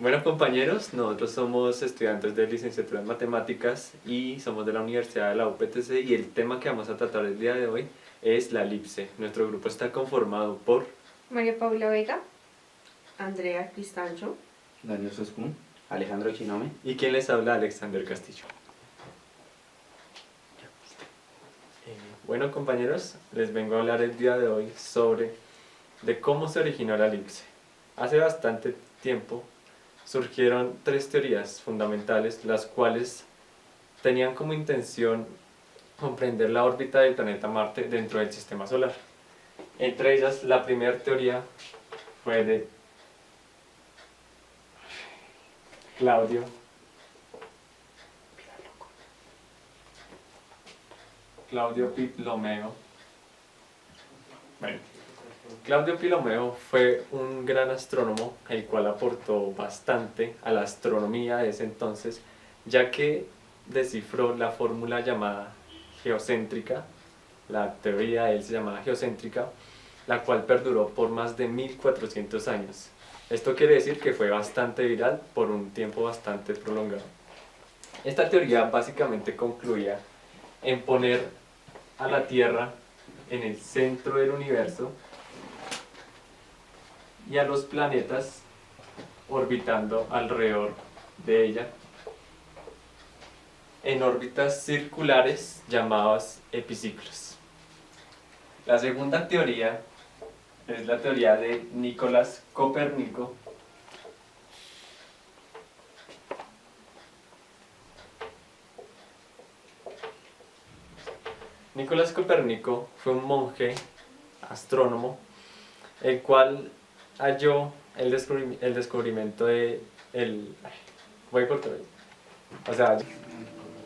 Bueno, compañeros, nosotros somos estudiantes de licenciatura en matemáticas y somos de la Universidad de la UPTC, y el tema que vamos a tratar el día de hoy es la elipse. Nuestro grupo está conformado por María Paula Vega. Andrea Cristancho. Daniel Soscún, Alejandro Chinome. y quien les habla, Alexander Castillo. Bueno, compañeros, les vengo a hablar el día de hoy sobre cómo se originó la elipse. Hace bastante tiempo surgieron tres teorías fundamentales, las cuales tenían como intención comprender la órbita del planeta Marte dentro del sistema solar. Entre ellas, la primera teoría fue de Claudio Ptolomeo. Bueno, Claudio Ptolomeo fue un gran astrónomo, el cual aportó bastante a la astronomía de ese entonces, ya que descifró la fórmula llamada geocéntrica. La teoría de él se llamaba geocéntrica, la cual perduró por más de 1400 años. Esto quiere decir que fue bastante viral por un tiempo bastante prolongado. Esta teoría básicamente concluía en poner a la Tierra en el centro del universo y a los planetas orbitando alrededor de ella en órbitas circulares llamadas epiciclos. La segunda teoría es la teoría de Nicolás Copérnico, Nicolás Copérnico fue un monje astrónomo, el cual halló el descubrimiento de voy a cortar ahí. O sea,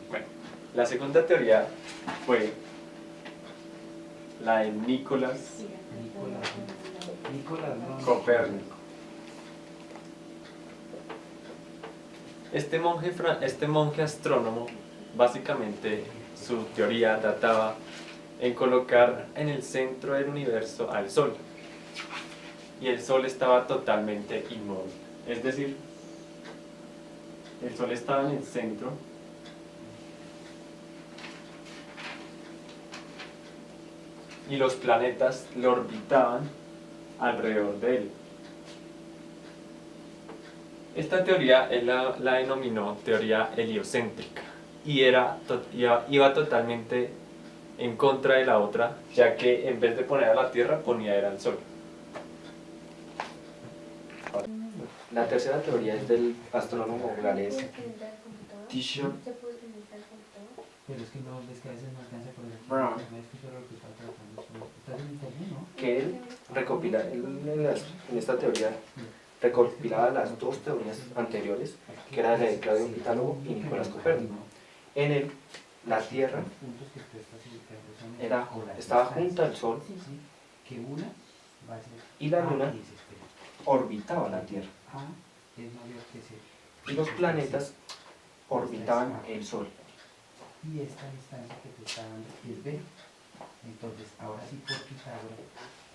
bueno, la segunda teoría fue la de Nicolás Copérnico. Este monje astrónomo, básicamente su teoría trataba en colocar en el centro del universo al Sol, y el Sol estaba totalmente inmóvil, es decir, el Sol estaba en el centro y los planetas lo orbitaban alrededor de él. Esta teoría él la denominó teoría heliocéntrica, y iba totalmente en contra de la otra, ya que en vez de poner a la Tierra ponía era al Sol. La tercera teoría es del astrónomo galés Tycho Brahe, que él recopila, en esta teoría recopilaba las dos teorías anteriores, que era la de Claudio Ptolomeo y Nicolás Copérnico. En él, la Tierra estaba junto al Sol y la Luna orbitaba la Tierra, y los planetas orbitaban el Sol. Y esta distancia que te está dando es B. Entonces, ahora sí por Pitágoras,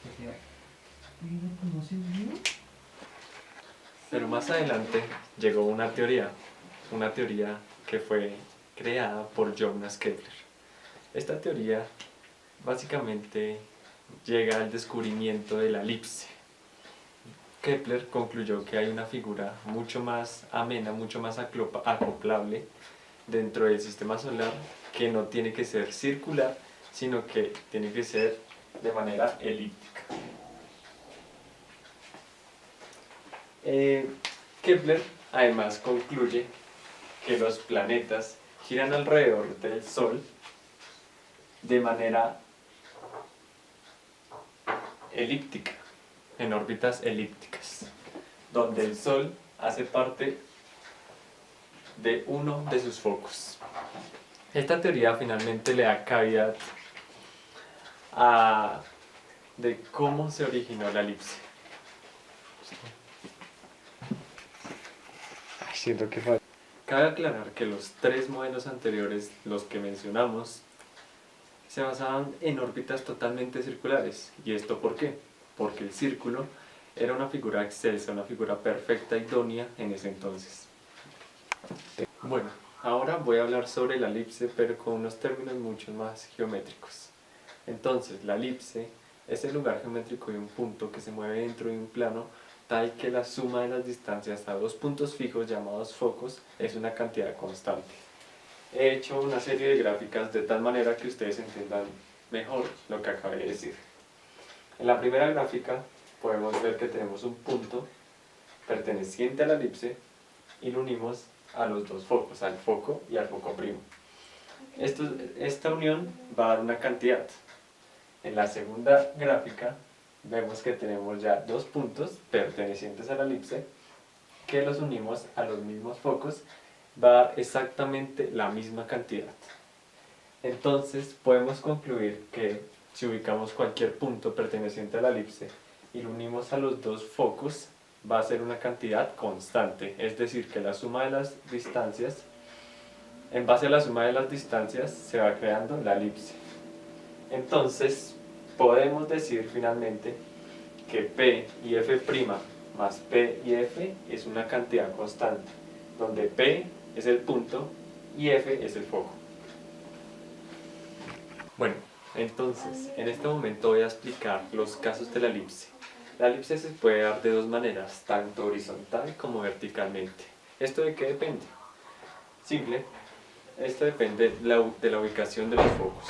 que te va... Mira, pues no se vio. Pero más adelante llegó una teoría que fue creada por Jonas Kepler. Esta teoría básicamente llega al descubrimiento de la elipse. Kepler concluyó que hay una figura mucho más amena, mucho más acoplable dentro del sistema solar, que no tiene que ser circular, sino que tiene que ser de manera elíptica. Kepler además concluye que los planetas giran alrededor del Sol de manera elíptica, en órbitas elípticas, donde el Sol hace parte de uno de sus focos. Esta teoría finalmente le da cavidad de cómo se originó la elipse. Siento que falta. Cabe aclarar que los tres modelos anteriores, los que mencionamos, se basaban en órbitas totalmente circulares. ¿Y esto por qué? Porque el círculo era una figura excelsa, una figura perfecta, idónea en ese entonces. Bueno, ahora voy a hablar sobre la elipse, pero con unos términos mucho más geométricos. Entonces, la elipse es el lugar geométrico de un punto que se mueve dentro de un plano tal que la suma de las distancias a dos puntos fijos llamados focos es una cantidad constante. He hecho una serie de gráficas de tal manera que ustedes entiendan mejor lo que acabé de decir. En la primera gráfica podemos ver que tenemos un punto perteneciente a la elipse y lo unimos a los dos focos, al foco y al foco primo. Esta unión va a dar una cantidad. En la segunda gráfica vemos que tenemos ya dos puntos pertenecientes a la elipse que los unimos a los mismos focos, va a dar exactamente la misma cantidad. Entonces podemos concluir que si ubicamos cualquier punto perteneciente a la elipse y lo unimos a los dos focos, va a ser una cantidad constante, es decir, que la suma de las distancias, en base a la suma de las distancias se va creando la elipse. Entonces podemos decir finalmente que P y F' más P y F es una cantidad constante, donde P es el punto y F es el foco. Bueno, entonces, en este momento voy a explicar los casos de la elipse. La elipse se puede dar de dos maneras, tanto horizontal como verticalmente. ¿Esto de qué depende? Simple, esto depende de la ubicación de los focos.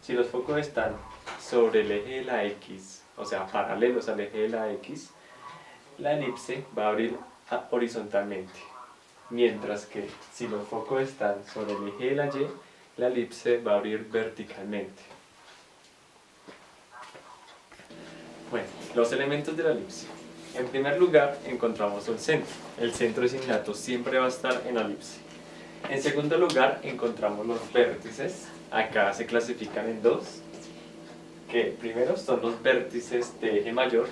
Si los focos están sobre el eje de la X, o sea, paralelos al eje de la X, la elipse va a abrir horizontalmente. Mientras que si los focos están sobre el eje de la Y, la elipse va a abrir verticalmente. Bueno, los elementos de la elipse. En primer lugar encontramos el centro. El centro es innato, siempre va a estar en la elipse. En segundo lugar encontramos los vértices. Acá se clasifican en dos, que primero son los vértices de eje mayor,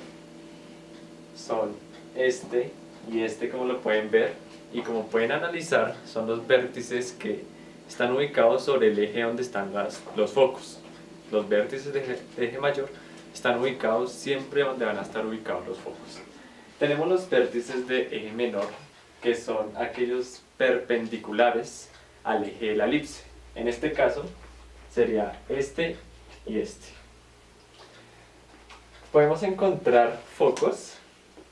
son este y este, como lo pueden ver, y como pueden analizar son los vértices que están ubicados sobre el eje donde están los focos. Los vértices de eje mayor están ubicados siempre donde van a estar ubicados los focos. Tenemos los vértices de eje menor, que son aquellos perpendiculares al eje de la elipse. En este caso sería este y este. Podemos encontrar focos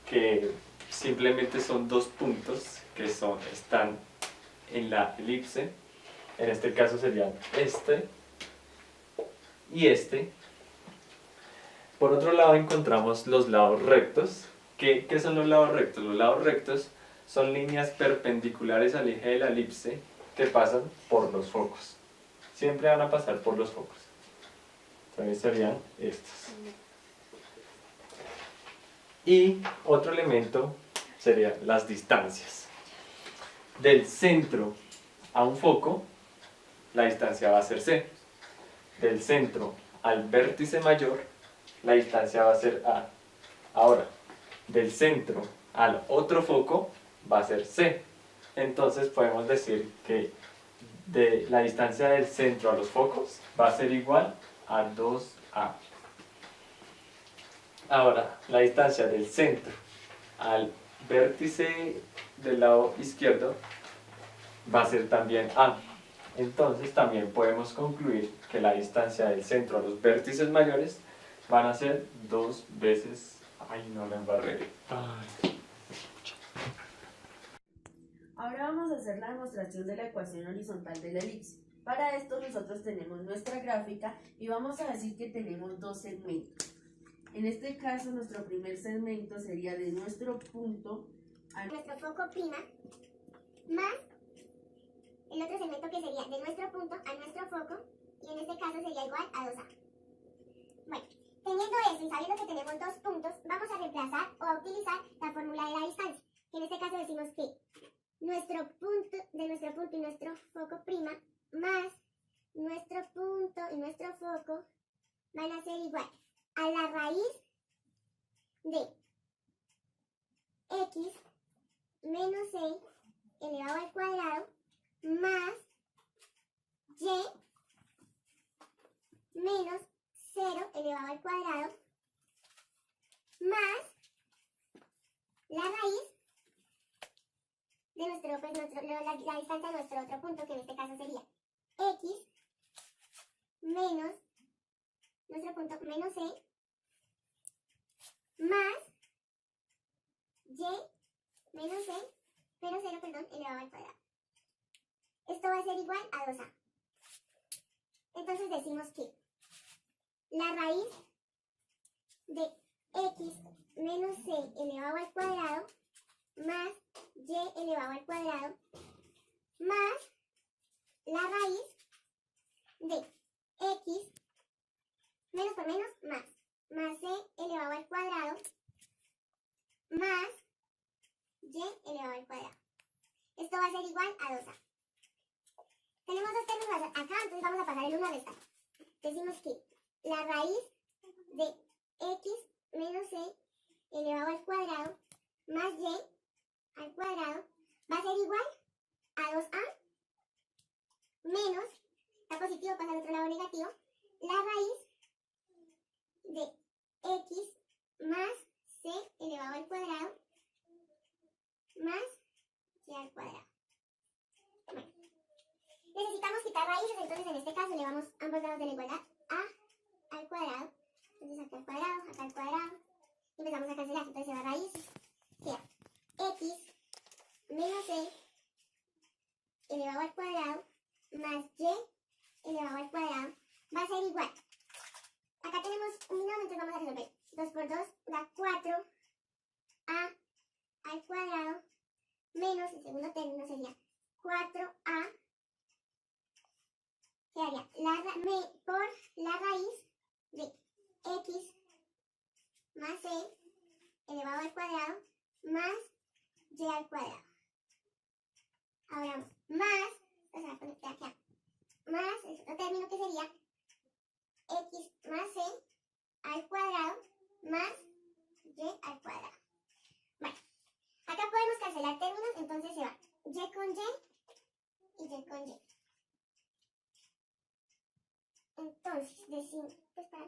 que simplemente son dos puntos que están en la elipse. En este caso serían este y este. Por otro lado encontramos los lados rectos. ¿Qué son los lados rectos? Los lados rectos son líneas perpendiculares al eje de la elipse que pasan por los focos. Siempre van a pasar por los focos. Entonces serían estos. Y otro elemento serían las distancias. Del centro a un foco, la distancia va a ser C. Del centro al vértice mayor, la distancia va a ser A. Ahora, del centro al otro foco va a ser C. Entonces podemos decir que la distancia del centro a los focos va a ser igual a 2A. Ahora, la distancia del centro al vértice del lado izquierdo va a ser también A. Entonces también podemos concluir que la distancia del centro a los vértices mayores van a ser 2 veces... Ay, no la embarré. Ahora vamos a hacer la demostración de la ecuación horizontal de la elipse. Para esto nosotros tenemos nuestra gráfica y vamos a decir que tenemos dos segmentos. En este caso nuestro primer segmento sería de nuestro punto a nuestro foco prima más el otro segmento que sería de nuestro punto a nuestro foco y en este caso sería igual a 2A. Bueno, teniendo eso y sabiendo que tenemos dos puntos, vamos a reemplazar o a utilizar la fórmula de la distancia. En este caso decimos que de nuestro punto y nuestro foco prima más nuestro punto y nuestro foco van a ser igual a la raíz de x menos 6 elevado al cuadrado más y menos 0 elevado al cuadrado más la raíz de nuestro, pues, la distancia de nuestro otro punto, que en este caso sería x menos nuestro punto menos c más y menos c menos 0, perdón, elevado al cuadrado. Esto va a ser igual a 2a. Entonces decimos que la raíz de x menos c elevado al cuadrado más y elevado al cuadrado más la raíz de x menos por menos más c elevado al cuadrado más y elevado al cuadrado. Esto va a ser igual a 2a. Tenemos dos términos acá, entonces vamos a pasar el uno a restar. Decimos que la raíz de x menos c elevado al cuadrado más y al cuadrado va a ser igual a 2a menos, está positivo, pasa al otro lado negativo, la raíz de x más c elevado al cuadrado más y al cuadrado. Bueno, necesitamos quitar raíces, entonces en este caso elevamos ambos lados de la igualdad a al cuadrado. Entonces acá al cuadrado, y empezamos a cancelar, entonces se va raíz, queda x menos c elevado al cuadrado más y elevado al cuadrado va a ser igual. Acá tenemos un binomio, entonces vamos a resolver. 2 por 2 da 4a al cuadrado menos, el segundo término sería 4a, quedaría por la raíz de x más c elevado al cuadrado más y al cuadrado. Ahora vamos, más, o sea, poner acá, más el otro término que sería x más c al cuadrado más y al cuadrado. Bueno, acá podemos cancelar términos, entonces se va y con y y con y. Entonces, decimos, pues para...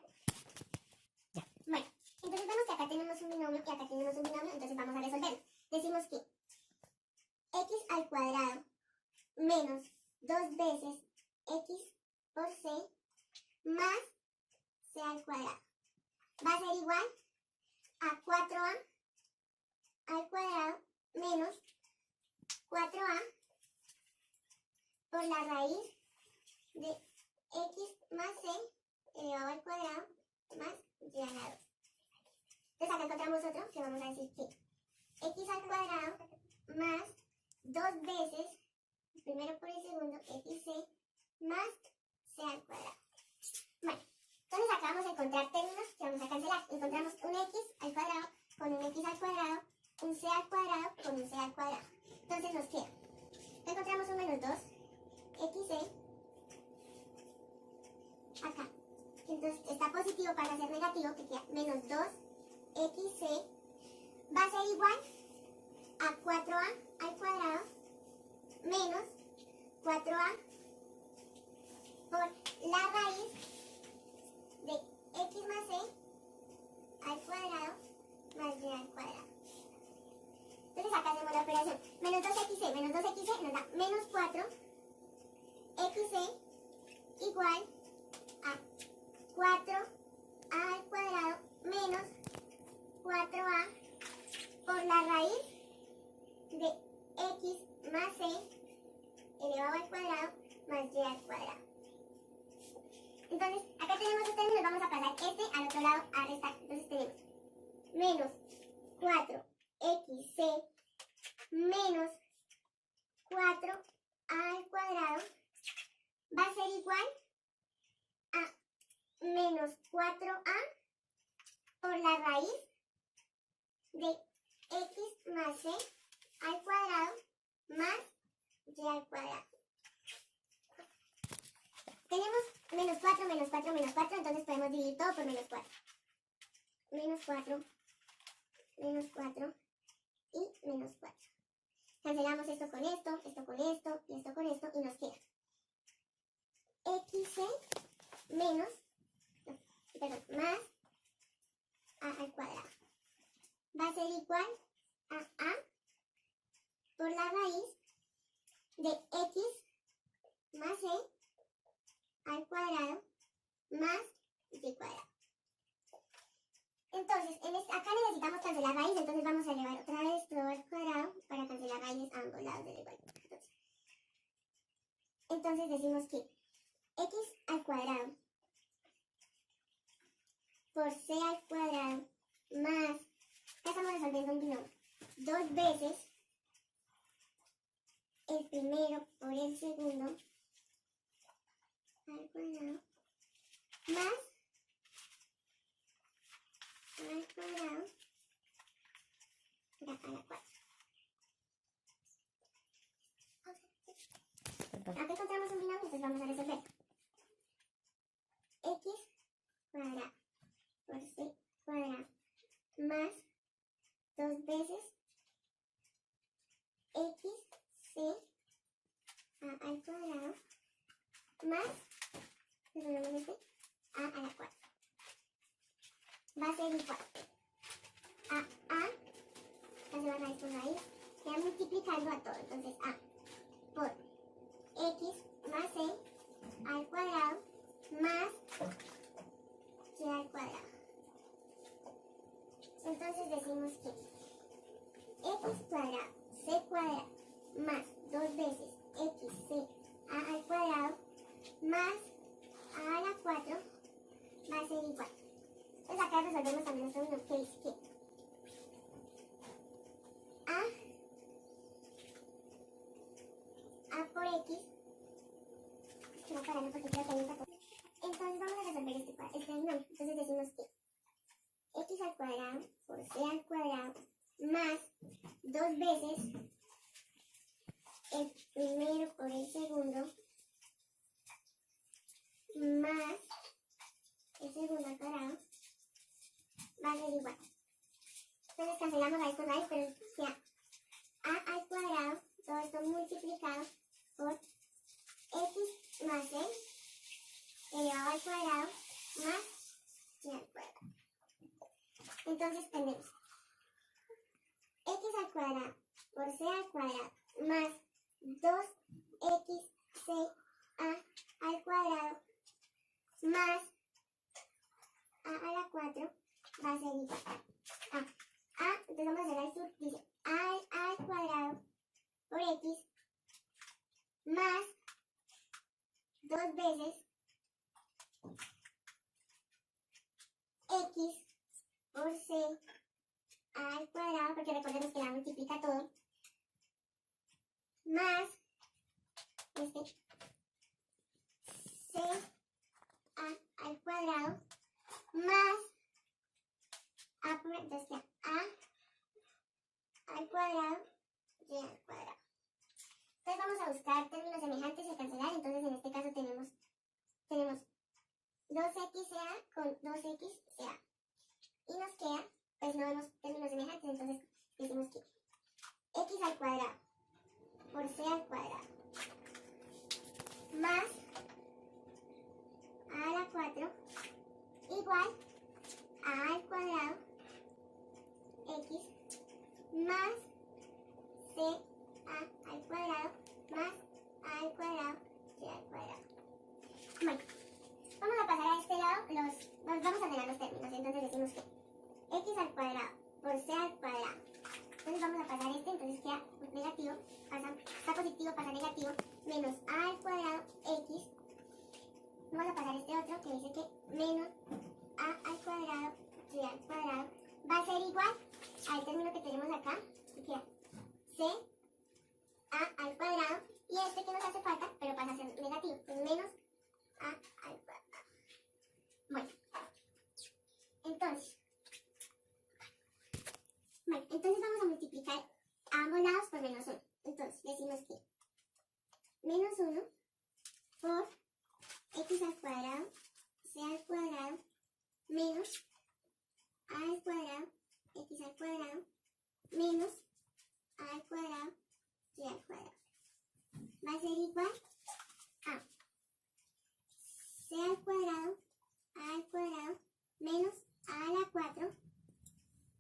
Ya. Bueno, entonces vemos que acá tenemos un binomio y acá tenemos un binomio, entonces vamos a resolverlo. Decimos que x al cuadrado menos 2 veces x por c más c al cuadrado va a ser igual a 4a al cuadrado menos 4a por la raíz de x más c elevado al cuadrado más y a la 2. Entonces acá encontramos otro que vamos a decir que x al cuadrado más 2 veces, primero por el segundo, xc más c al cuadrado. Bueno, entonces acá vamos a encontrar términos que vamos a cancelar. Encontramos un x al cuadrado con un x al cuadrado, un c al cuadrado con un c al cuadrado. Entonces nos queda, encontramos un menos 2, xc, acá. Entonces está positivo para ser negativo, que queda menos 2, xc, va a ser igual a 4a al cuadrado menos 4a por la raíz de x más c al cuadrado más y al cuadrado. Entonces acá hacemos la operación. Menos 2xc nos da menos 4 xc igual a 4a al cuadrado menos 4a por la raíz de x más c elevado al cuadrado más y al cuadrado. Entonces, acá tenemos dos términos, vamos a pasar este al otro lado a restar. Entonces tenemos menos 4xc menos 4a al cuadrado va a ser igual a menos 4a por la raíz de x más c al cuadrado más y al cuadrado. Tenemos menos 4, menos 4, menos 4, entonces podemos dividir todo por menos 4. Menos 4 y menos 4. Cancelamos esto con esto, esto con esto y esto con esto y nos queda xc menos, perdón, más a al cuadrado. Va a ser igual a por la raíz de x más c al cuadrado más y cuadrado. Entonces, acá necesitamos cancelar raíz, entonces vamos a elevar otra vez todo al cuadrado para cancelar raíces a ambos lados del igual. Entonces decimos que x al cuadrado por c al cuadrado más, acá estamos resolviendo un binomio, 2 veces el primero por el segundo al cuadrado más al cuadrado a la 4. Acá encontramos un binomio, entonces vamos a resolver. X cuadrado por c cuadrado más 2 veces x c al cuadrado más, resolvemos a la 4. Va a ser igual a la raíz por raíz, queda multiplicando a todo, entonces a por x más c al cuadrado más c al cuadrado. Entonces decimos que x cuadrado c cuadrado más 2 veces x c al cuadrado más a la 4 va a ser igual. Entonces acá resolvemos también nuestro binomio que dice que a por x, estoy parando porque creo que hay un patrón. Entonces vamos a resolver este binomio. Entonces decimos que x al cuadrado por c al cuadrado más 2 veces el primero por el segundo más el segundo al cuadrado va a ser igual. Entonces cancelamos raíz con raíz, pero queda a al cuadrado, todo esto multiplicado por x más c elevado al cuadrado más c al cuadrado. Entonces tenemos x al cuadrado por c al cuadrado más 2xc al cuadrado más a la 4 va a ser igual a, entonces vamos a hacer el sur, dice a al cuadrado por x más 2 veces x por c al cuadrado, porque recordemos que la multiplica todo, más c al cuadrado más a por, entonces queda a al cuadrado y al cuadrado. Entonces vamos a buscar términos semejantes y a cancelar. Entonces en este caso tenemos 2xca con 2xca y nos queda, pues no vemos términos semejantes, entonces decimos que x al cuadrado por c al cuadrado más a la 4 igual a al cuadrado x más c al cuadrado más a al cuadrado c al cuadrado. Bueno, vamos a pasar a este lado, vamos a tener los términos, entonces decimos que x al cuadrado por c al cuadrado. Entonces vamos a pasar este, entonces queda negativo, está positivo, pasa negativo, menos a al cuadrado x. Vamos a pasar este otro que dice que menos a al cuadrado y al cuadrado va a ser igual al término que tenemos acá, que queda c al cuadrado, y este que nos hace falta, pero pasa a ser negativo, entonces menos a al cuadrado. Bueno, entonces vamos a multiplicar a ambos lados por menos 1. Entonces decimos que menos 1 por x al cuadrado, c al cuadrado, menos a al cuadrado, x al cuadrado, menos a al cuadrado, y al cuadrado. Va a ser igual a c al cuadrado, a al cuadrado, menos a la 4,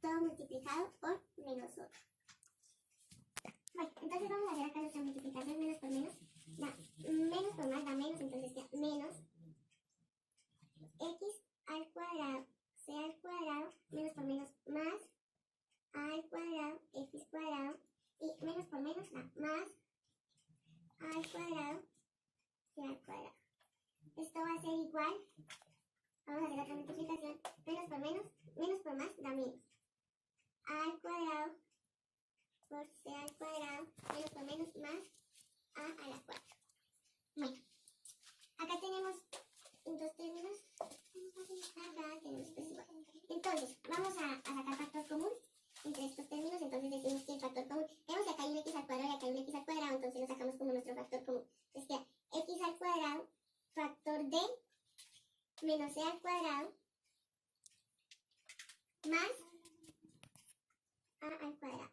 todo multiplicado por menos 1. multiplicación menos por menos da menos por más da menos, entonces queda menos x al cuadrado c al cuadrado menos por menos más a al cuadrado x cuadrado y menos por menos da más a al cuadrado c al cuadrado. Esto va a ser igual, vamos a hacer otra multiplicación, menos por más da menos a al cuadrado por c al cuadrado menos por menos más a la 4. Bueno, acá tenemos dos términos, acá tenemos pues igual. Entonces, vamos a sacar factor común entre estos términos, entonces decimos que el factor común, tenemos que acá hay un x al cuadrado y acá hay un x al cuadrado, entonces lo sacamos como nuestro factor común. Entonces queda x al cuadrado factor de menos c al cuadrado más a al cuadrado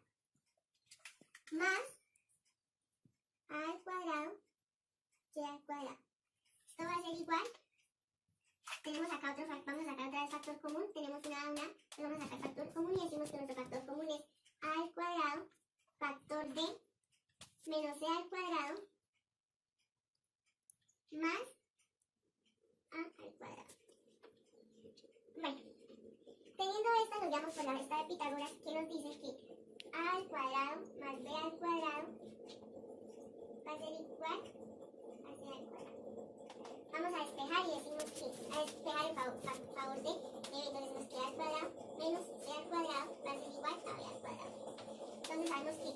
más a al cuadrado c al cuadrado. Esto va a ser igual. Tenemos acá otro factor, vamos a sacar otra vez factor común, tenemos una a una, entonces vamos a sacar factor común y decimos que nuestro factor común es a al cuadrado factor de menos c al cuadrado más a al cuadrado. Bueno, teniendo esta nos vamos por la recta de Pitágoras que nos dice que a al cuadrado más b al cuadrado va a ser igual a c al cuadrado. Vamos a despejar y decimos que a despejar en favor de entonces nos queda al cuadrado menos c al cuadrado va a ser igual a b al cuadrado. Entonces sabemos que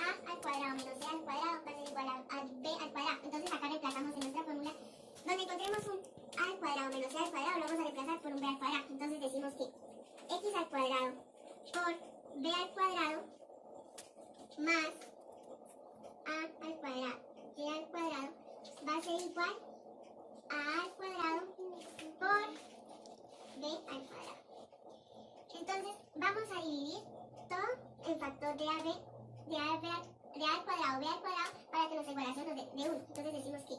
a al cuadrado menos c al cuadrado va a ser igual a b al cuadrado. Entonces acá reemplazamos en nuestra fórmula donde encontremos un a al cuadrado menos c al cuadrado, lo vamos a reemplazar por un b al cuadrado. Entonces decimos que x al cuadrado por b al cuadrado más a al cuadrado y al cuadrado va a ser igual a al cuadrado por b al cuadrado. Entonces vamos a dividir todo en factor de a al cuadrado, b al cuadrado para que nuestra igualación nos dé de 1. Entonces decimos que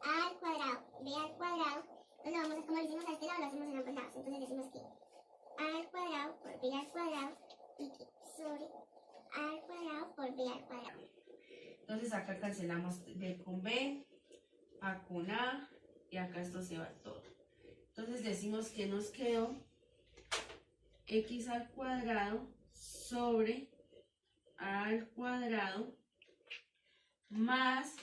a al cuadrado, b al cuadrado, entonces vamos a, como lo hicimos a este lado, lo hacemos en ambos lados. Entonces decimos que a al cuadrado por b al cuadrado y que sobre a al cuadrado por b al cuadrado. Entonces acá cancelamos b con b, a con a, y acá esto se va todo. Entonces decimos que nos quedó x al cuadrado sobre a al cuadrado más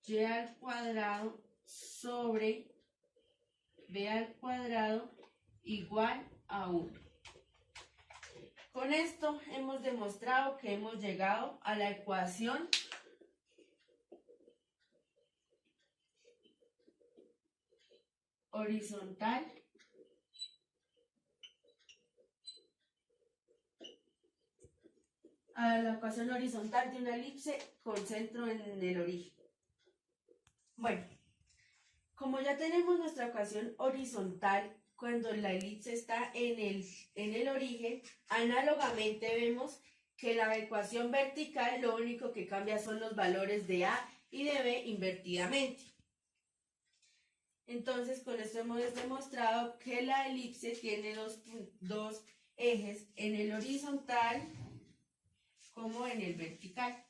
y al cuadrado sobre b al cuadrado igual a 1. Con esto hemos demostrado que hemos llegado a la ecuación horizontal de una elipse con centro en el origen. Bueno, como ya tenemos nuestra ecuación horizontal cuando la elipse está en el origen, análogamente vemos que la ecuación vertical lo único que cambia son los valores de a y de b invertidamente. Entonces, con esto hemos demostrado que la elipse tiene dos ejes, en el horizontal como en el vertical.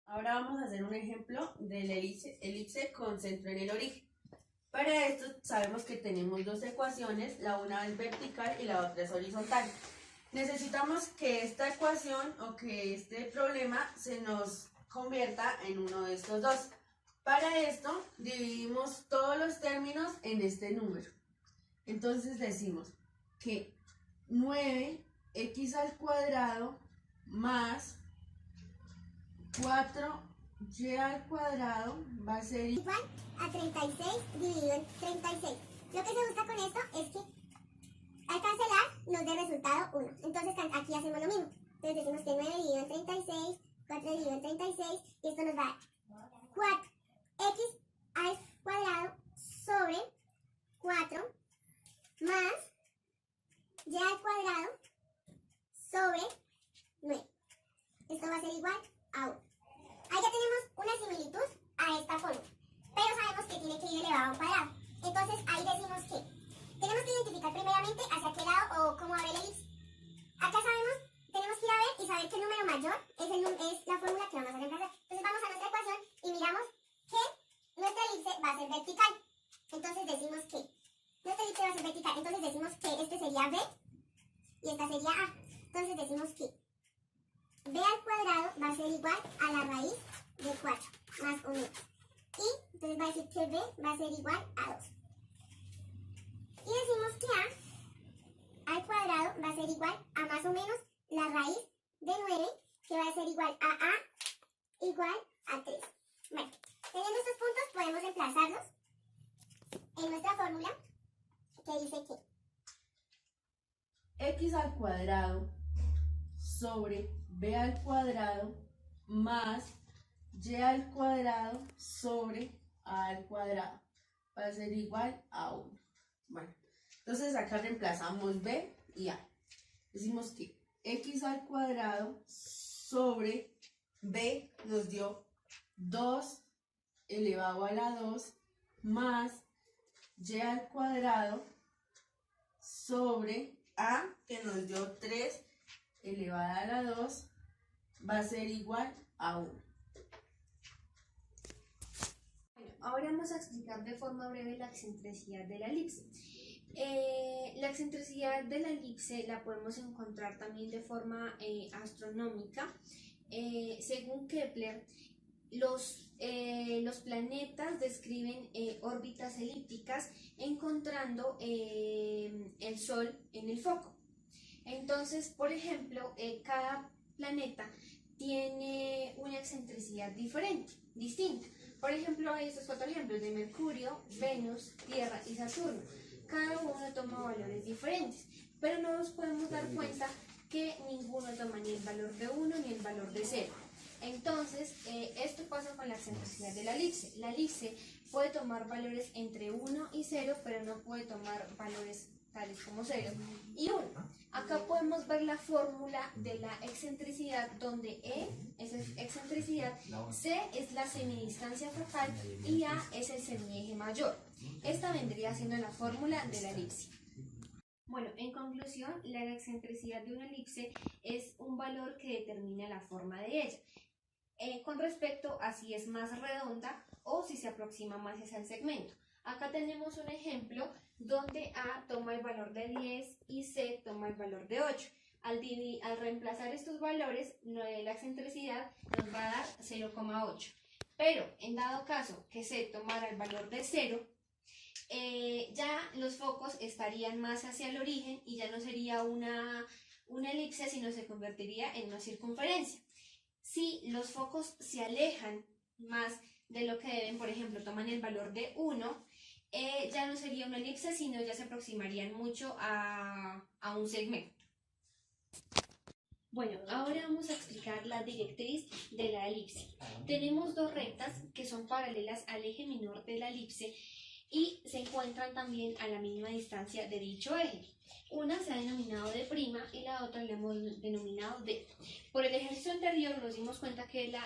Ahora vamos a hacer un ejemplo de la elipse con centro en el origen. Para esto sabemos que tenemos dos ecuaciones, la una es vertical y la otra es horizontal. Necesitamos que esta ecuación o que este problema se nos convierta en uno de estos dos. Para esto dividimos todos los términos en este número. Entonces decimos que 9x al cuadrado más 4y al cuadrado va a ser igual a 36 dividido en 36. Lo que se busca con esto es que al cancelar nos dé resultado 1. Entonces aquí hacemos lo mismo. Entonces decimos que 9 dividido en 36, 4 dividido en 36 y esto nos da 4x al cuadrado sobre 4 más y al cuadrado sobre 9. Esto va a ser igual a 1. Ahí ya tenemos una similitud a esta forma, pero sabemos que tiene que ir elevado a un cuadrado. Entonces ahí decimos que tenemos que identificar primeramente hacia qué lado o cómo va a ver el elipse. Acá sabemos, tenemos que ir a ver y saber que el número mayor es la fórmula que vamos a reemplazar. Entonces vamos a nuestra ecuación y miramos que nuestra elipse va a ser vertical. Entonces decimos que nuestra elipse va a ser vertical. Entonces decimos que este sería B y esta sería A. Entonces decimos que B al cuadrado va a ser igual a la raíz de 4, más o menos. Y entonces va a decir que B va a ser igual a 2. Y decimos que A al cuadrado va a ser igual a más o menos la raíz de 9, que va a ser igual a igual a 3. Bueno, teniendo estos puntos podemos reemplazarlos en nuestra fórmula, que dice que X al cuadrado sobre B al cuadrado más Y al cuadrado sobre A al cuadrado va a ser igual a 1. Bueno, entonces acá reemplazamos B y A. Decimos que X al cuadrado sobre B nos dio 2 elevado a la 2 más Y al cuadrado sobre A, que nos dio 3 elevada a la 2, va a ser igual a 1. Bueno, ahora vamos a explicar de forma breve la excentricidad de la elipse. La excentricidad de la elipse la podemos encontrar también de forma astronómica. Según Kepler, los planetas describen órbitas elípticas encontrando el Sol en el foco. Entonces, por ejemplo, cada planeta tiene una excentricidad distinta. Por ejemplo, hay estos 4 ejemplos de Mercurio, Venus, Tierra y Saturno. Cada uno toma valores diferentes, pero no nos podemos dar cuenta que ninguno toma ni el valor de 1 ni el valor de 0. Entonces, esto pasa con la excentricidad de la elipse. La elipse puede tomar valores entre 1 y 0, pero no puede tomar valores tales como 0 y 1. Acá podemos ver la fórmula de la excentricidad, donde E es excentricidad, C es la semidistancia focal y A es el semieje mayor. Esta vendría siendo la fórmula de la elipse. Bueno, en conclusión, la excentricidad de una elipse es un valor que determina la forma de ella, con respecto a si es más redonda o si se aproxima más hacia el segmento. Acá tenemos un ejemplo donde A toma el valor de 10 y C toma el valor de 8. Al reemplazar estos valores, la excentricidad nos va a dar 0,8. Pero en dado caso que C tomara el valor de 0, ya los focos estarían más hacia el origen y ya no sería una elipse, sino se convertiría en una circunferencia. Si los focos se alejan más de lo que deben, por ejemplo, toman el valor de 1, ya no sería una elipse, sino ya se aproximarían mucho a un segmento. Bueno, ahora vamos a explicar la directriz de la elipse. Tenemos 2 rectas que son paralelas al eje menor de la elipse y se encuentran también a la misma distancia de dicho eje. Una se ha denominado D' y la otra la hemos denominado D. Por el ejercicio anterior nos dimos cuenta que la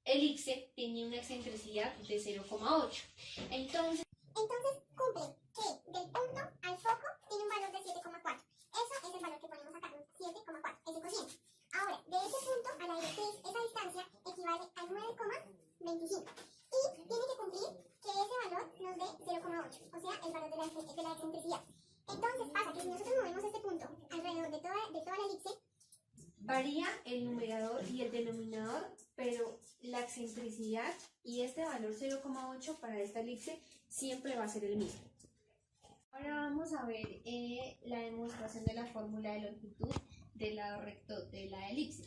elipse tenía una excentricidad de 0,8. Entonces cumple que del punto al foco tiene un valor de 7,4. Eso es el valor que ponemos acá, 7,4, el cociente. Ahora, de ese punto a la directriz, esa distancia equivale a 9,25. Y tiene que cumplir que ese valor nos dé 0,8, o sea, el valor de la excentricidad. Entonces pasa que si nosotros movemos este punto alrededor de toda la elipse, varía el numerador y el denominador, pero la excentricidad y este valor 0,8 para esta elipse siempre va a ser el mismo. Ahora vamos a ver la demostración de la fórmula de longitud del lado recto de la elipse.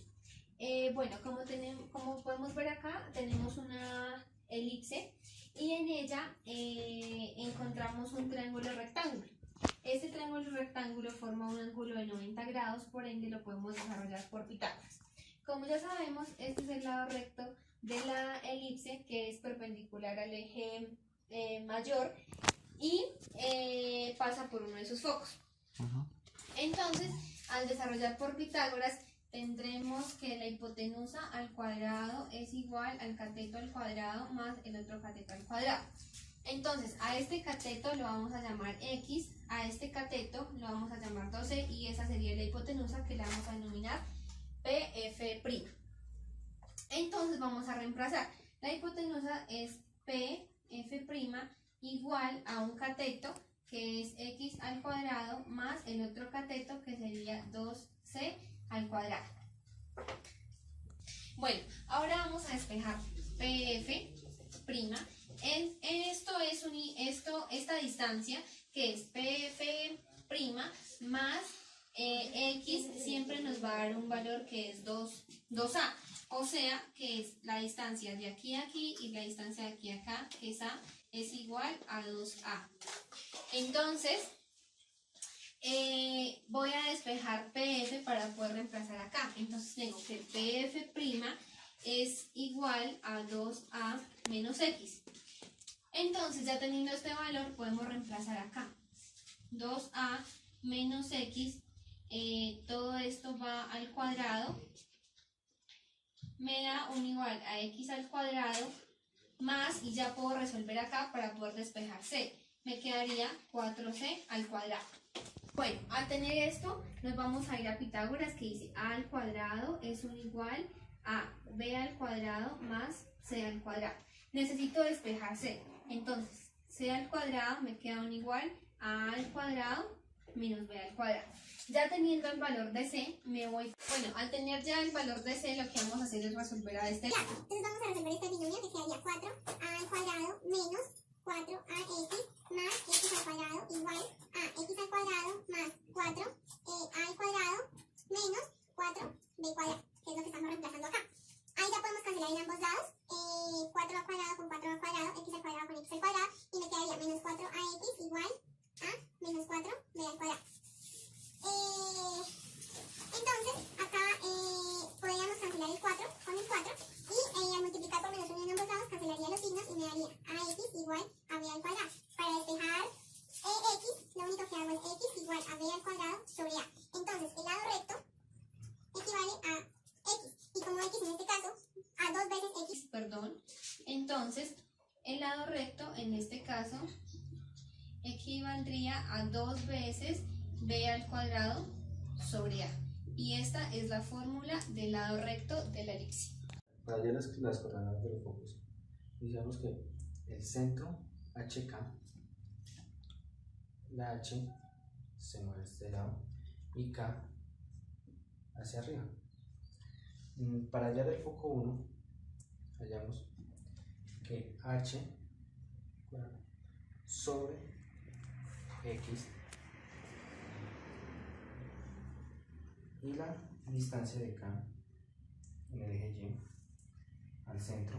Bueno, como podemos ver acá, tenemos una elipse y en ella encontramos un triángulo rectángulo. Este triángulo rectángulo forma un ángulo de 90 grados, por ende lo podemos desarrollar por Pitágoras. Como ya sabemos, este es el lado recto de la elipse, que es perpendicular al eje mayor y pasa por uno de sus focos. Entonces, al desarrollar por Pitágoras, tendremos que la hipotenusa al cuadrado es igual al cateto al cuadrado más el otro cateto al cuadrado. Entonces, a este cateto lo vamos a llamar X, a este cateto lo vamos a llamar 12 y esa sería la hipotenusa, que la vamos a denominar P vamos a reemplazar. La hipotenusa es PF' igual a un cateto que es x al cuadrado más el otro cateto que sería 2c al cuadrado. Bueno, ahora vamos a despejar PF'. Esta distancia que es PF' más x siempre nos va a dar un valor que es 2a. O sea que es la distancia de aquí a aquí y la distancia de aquí a acá, que es a, es igual a 2a. Entonces, voy a despejar PF para poder reemplazar acá. Entonces tengo que PF' es igual a 2a menos x. Entonces, ya teniendo este valor, podemos reemplazar acá. 2a menos x, todo esto va al cuadrado, me da un igual a x al cuadrado más, y ya puedo resolver acá para poder despejar c. Me quedaría 4c al cuadrado. Bueno, al tener esto, nos vamos a ir a Pitágoras, que dice a al cuadrado es un igual a b al cuadrado más c al cuadrado. Necesito despejar c. Entonces, c al cuadrado me queda un igual a al cuadrado menos b al cuadrado. Ya teniendo el valor de c, me voy... Bueno, al tener ya el valor de c, lo que vamos a hacer es resolver a este lado. Entonces vamos a resolver este binomio que quedaría 4a al cuadrado menos 4ax más x al cuadrado igual a x al cuadrado más 4a al cuadrado menos 4b cuadrado, que es lo que estamos reemplazando acá. Ahí ya podemos cancelar en ambos lados, 4 al cuadrado con 4 al cuadrado, x al cuadrado con x al cuadrado, y me quedaría menos 4ax igual a menos 4b al cuadrado. Entonces, acá podríamos cancelar el 4 con el 4, y al multiplicar por menos 1 en ambos lados, cancelaría los signos y me daría ax igual a b al cuadrado. Para despejar x, lo único que hago es x igual a b al cuadrado sobre a. Entonces, el lado recto equivale a x, y como x en este caso, a 2 veces x. Perdón. Entonces, el lado recto en este caso equivaldría a 2 veces b al cuadrado sobre a. Y esta es la fórmula del lado recto de la elipse. Para hallar las coordenadas de los focos, digamos que el centro HK, la H se mueve a este lado y K hacia arriba. Para hallar el foco 1, hallamos que H sobre X y la distancia de K en el eje Y al centro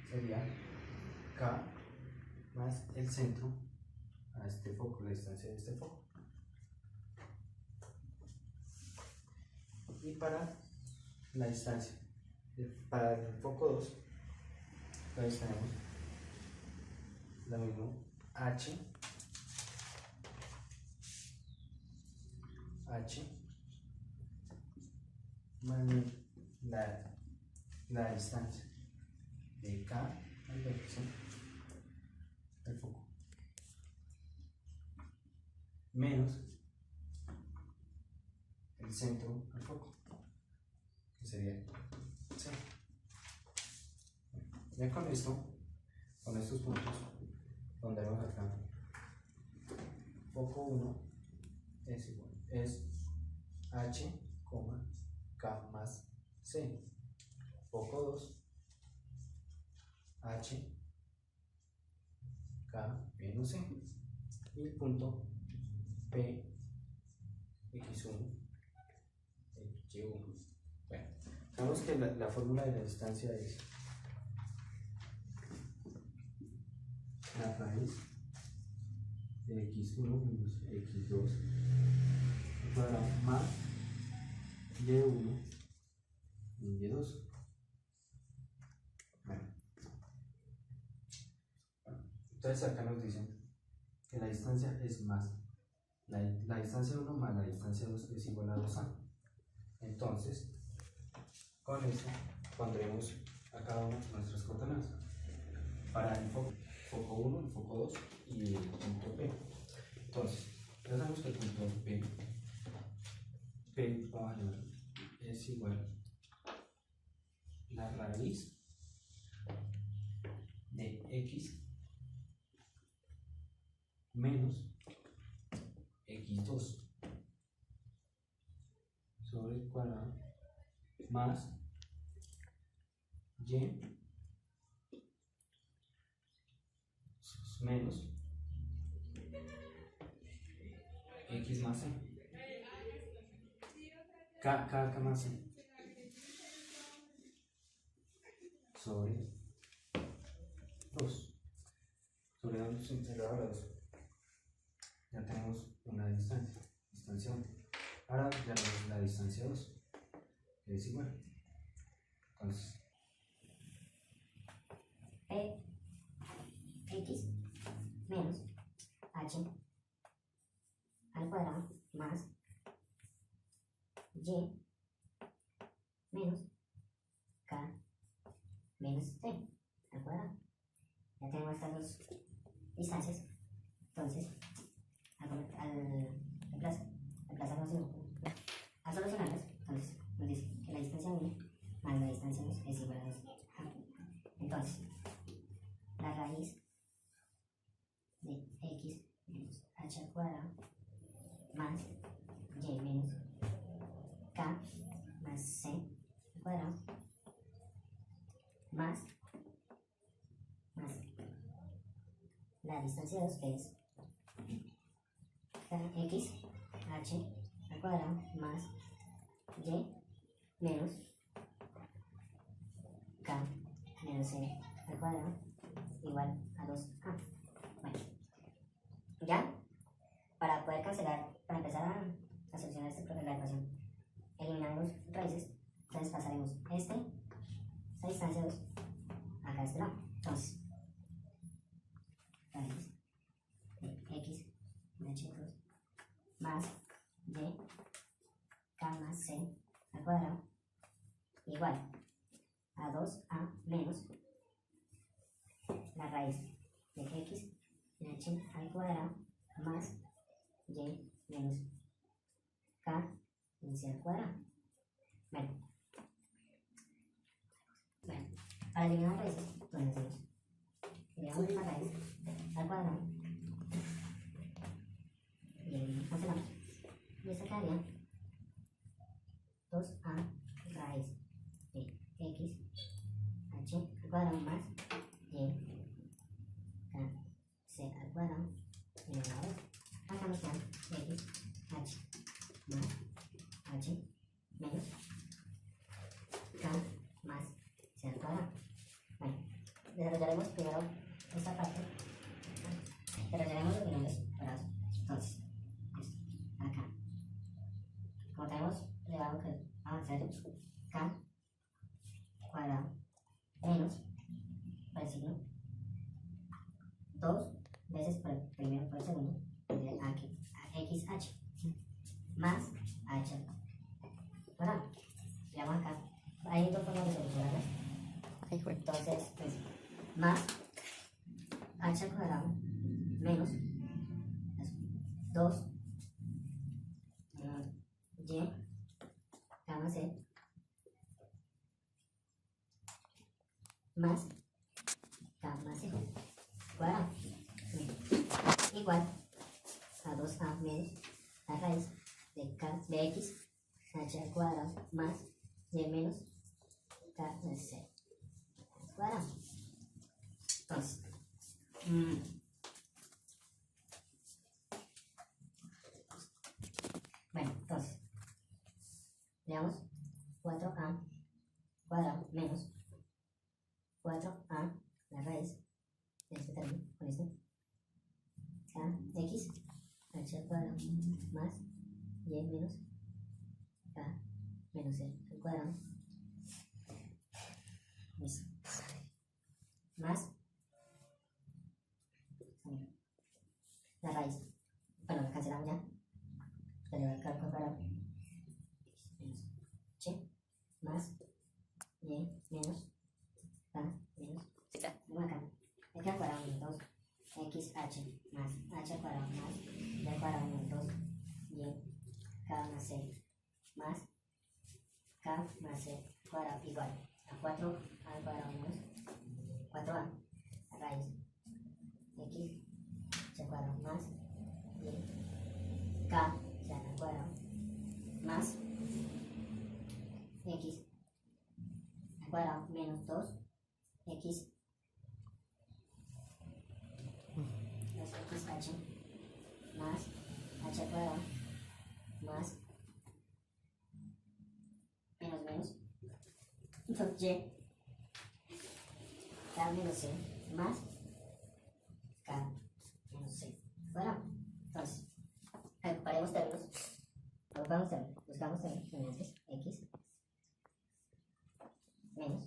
sería K más el centro a este foco, la distancia de este foco. Y para la distancia, para el foco 2, entonces tenemos lo mismo, H más la distancia de K al vértice del foco menos el centro al foco, que sería C. Ya con esto, con estos puntos, pondremos acá foco 1 es igual, es H, K más C. Foco 2, H, K menos C. Y el punto P, X1, Y1. Bueno, sabemos que la fórmula de la distancia es la raíz de X1 menos X2 más Y1 y Y2. Bueno. Entonces acá nos dicen que la distancia es más la distancia 1 más la distancia 2 es igual a 2a. Entonces, con esto pondremos a cada una nuestras coordenadas para el foco 1, el foco 2 y el punto P. Entonces, ya sabemos que el punto P va a valer es igual la raíz de x menos x2 sobre el cuadrado más y menos x más c. K más c sobre 2 sobre 2 integrado a 2. Ya tenemos una distancia 1. Ahora ya tenemos la distancia 2, que es igual. Entonces, X menos H al cuadrado más Y menos K menos C al cuadrado. Ya tenemos estas dos distancias. Entonces, al solucionarlas, entonces nos dice que la distancia 1 más la distancia 2 es igual a 2. Entonces, la raíz de x menos h al cuadrado más y menos k más c al cuadrado más la distancia 2 que es x h al cuadrado más y menos k menos c al cuadrado igual a 2a. Bueno, ya para poder cancelar, para empezar a solucionar la ecuación, eliminamos raíces. Entonces pasaremos esta distancia 2 acá a este lado. Entonces, raíz de x de h2 más y k más c al cuadrado igual a 2a menos la raíz de x de h al cuadrado más y menos k en c al cuadrado. Bueno, para eliminar raíces, ¿dónde hacemos? Eliminamos la raíz al cuadrado y cancelamos. Y esto quedaría 2a raíz de x h al cuadrado más y k c al cuadrado elevado a 2. Acá nos quedan x h más h menos k más c al cuadrado. Bueno, desarrollaremos primero esta parte. Desarrollaremos los binomios cuadrados. Entonces, acá, como tenemos elevado que vamos a hacer k cuadrado menos por el signo 2 veces por el primero por el segundo de aquí a xh más h cuadrado. Veamos acá, hay dos formas de solucionarlas. Entonces, pues, más h al cuadrado menos 2 y k c más k más c cuadrado igual a 2a menos la raíz de k de x h al cuadrado más y menos k más c al cuadrado. Entonces, bueno, entonces veamos 4a cuadrado menos 4a la raíz de este término con este k x h al cuadrado más y menos k menos c al cuadrado. Listo. Más la raíz, bueno, la cancelamos ya, elevado al cuadrado menos h más y menos k menos bueno, acá x al cuadrado menos 2 xh más h al cuadrado más y al cuadrado menos 2 y k más c más k más c cuadrado igual a 4 al cuadrado menos 4a a raíz x h cuadrado más y k se al cuadrado más x al cuadrado menos 2 x 2xh más h al cuadrado más menos menos 2y k menos c más k menos c. Bueno, entonces, agruparemos términos, buscamos términos semejantes x menos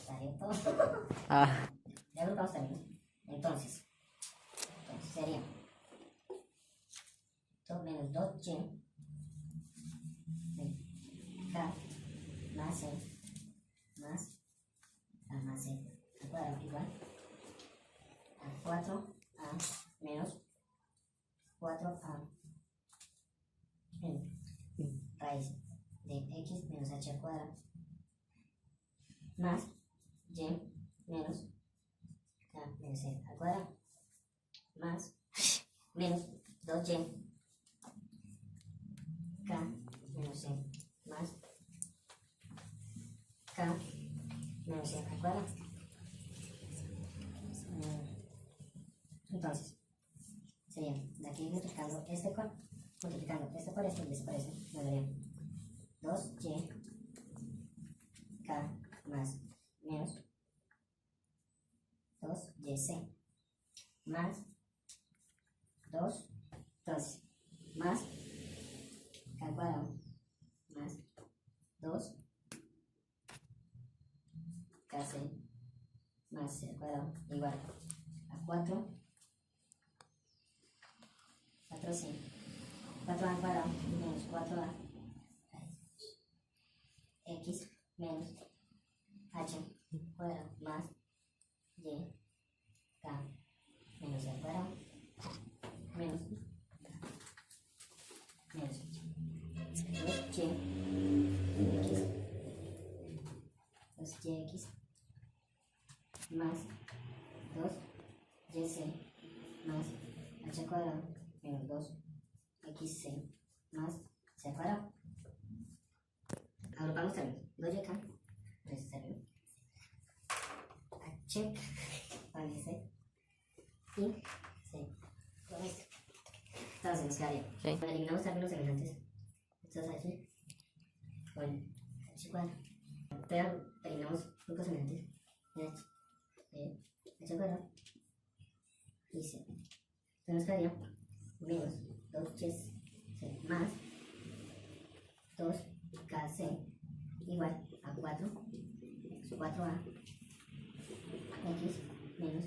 salió todo. Ya agrupamos términos. Entonces sería 2 menos 2y k más c más a más c al cuadrado igual a 4a menos 4a en raíz de x menos h al cuadrado más y menos k menos c al cuadrado más menos 2y k menos c más k menos c al cuadrado. Entonces, sería de aquí multiplicando este por este y este por este, nos daría 2y k más menos 2yc más 2, entonces, más k al cuadrado más 2 kc más c al cuadrado igual a 4 4c 4a al cuadrado menos 4a x menos h cuadrado más y k menos c al cuadrado menos 2yx más 2yc más h al cuadrado menos 2xc más c al cuadrado. Agrupamos términos 2yk, entonces término h vale c y c con esto. Entonces nos quedaría. Eliminamos términos semejantes. Esto es h con h cuadrado. Pero eliminamos grupos semejantes de h cuadrado y c. Entonces nos quedaría menos 2yc más 2kc igual a 4 menos 4a x menos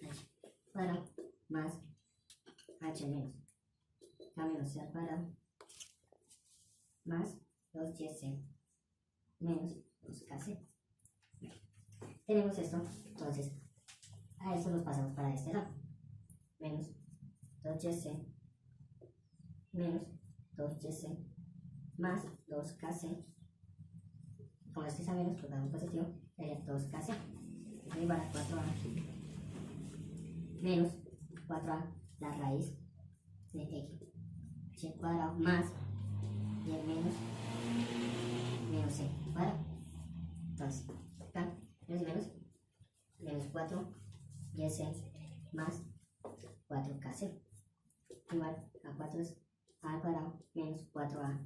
h cuadrado más h menos k menos c al cuadrado más 2yc menos 2kc. Tenemos esto, entonces a esto nos pasamos para este lado. Menos 2yc menos 2yc más 2kc. Con este a menos, pues damos positivo, sería 2kc. Esto es igual a 4a menos 4a la raíz de x h cuadrado más y el menos c cuadrado. Entonces, acá menos 4 yc más 4kc igual a 4 al cuadrado menos 4a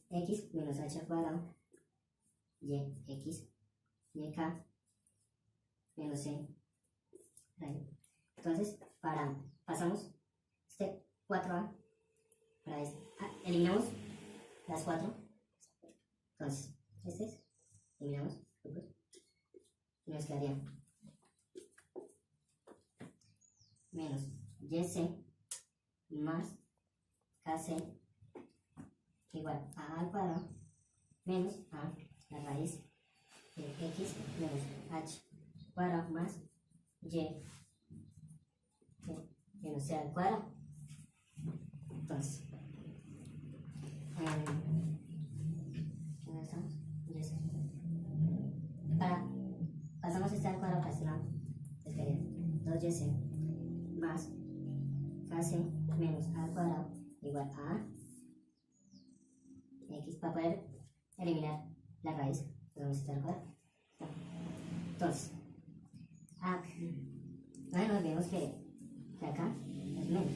x menos h al cuadrado y x y k menos c. Entonces, pasamos este 4a para este. Eliminamos las 4. Entonces, eliminamos grupos y nos quedaría menos yc más kc igual a al cuadrado menos a la raíz de x menos h cuadrado más y menos c al cuadrado. Entonces, ¿Dónde estamos? Yes. Pasamos este al cuadrado para este lado. Es que 2YC más KC menos A al cuadrado igual a X para poder eliminar la raíz. ¿Dónde está el cuadrado? Entonces, bueno, vemos que acá es menos.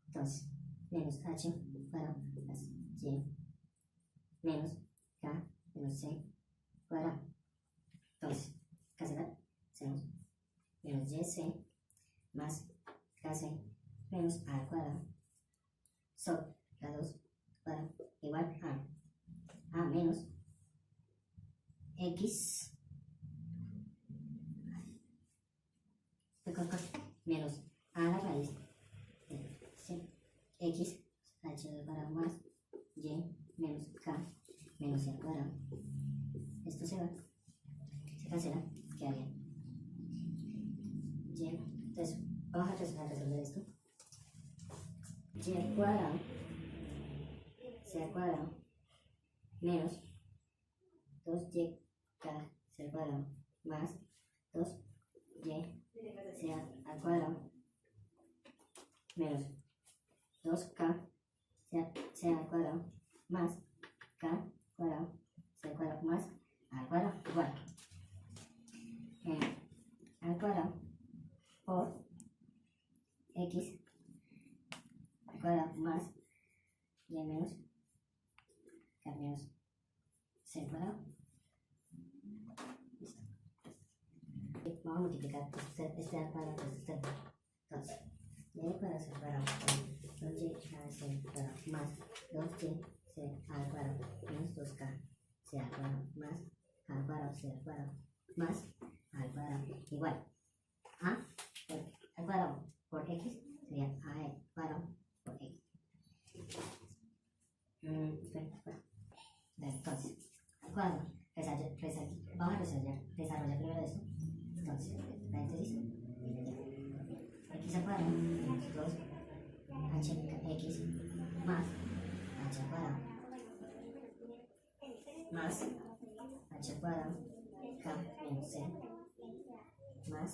Entonces, menos H cuadrado más Y menos K menos C cuadrado. Entonces, cancelar, hacemos menos YC más KC menos A al cuadrado sobre la 2 cuadrado igual a menos X menos a la raíz de X H al cuadrado más Y menos K menos C al cuadrado. Esto se va, se cancela, queda bien. Y, entonces vamos a resolver esto. Y al cuadrado C al cuadrado menos 2Y K C al cuadrado más 2Y C al cuadrado menos 2K C al cuadrado más K cuadrado C al cuadrado más A al cuadrado igual al cuadrado por X al cuadrado más Y menos K menos C al cuadrado. Listo. Vamos a multiplicar este al cuadrado por este. Entonces, Y al cuadrado C al cuadrado 2Y C al cuadrado más 2Y C al cuadrado menos 2K C al cuadrado más K al cuadrado C al cuadrado más A al cuadrado igual a al cuadrado por X sería A al cuadrado por X. Entonces, al cuadrado, vamos a desarrollar primero esto. Entonces, paréntesis, X al cuadrado menos 2 HX más H al cuadrado más H al cuadrado K menos C más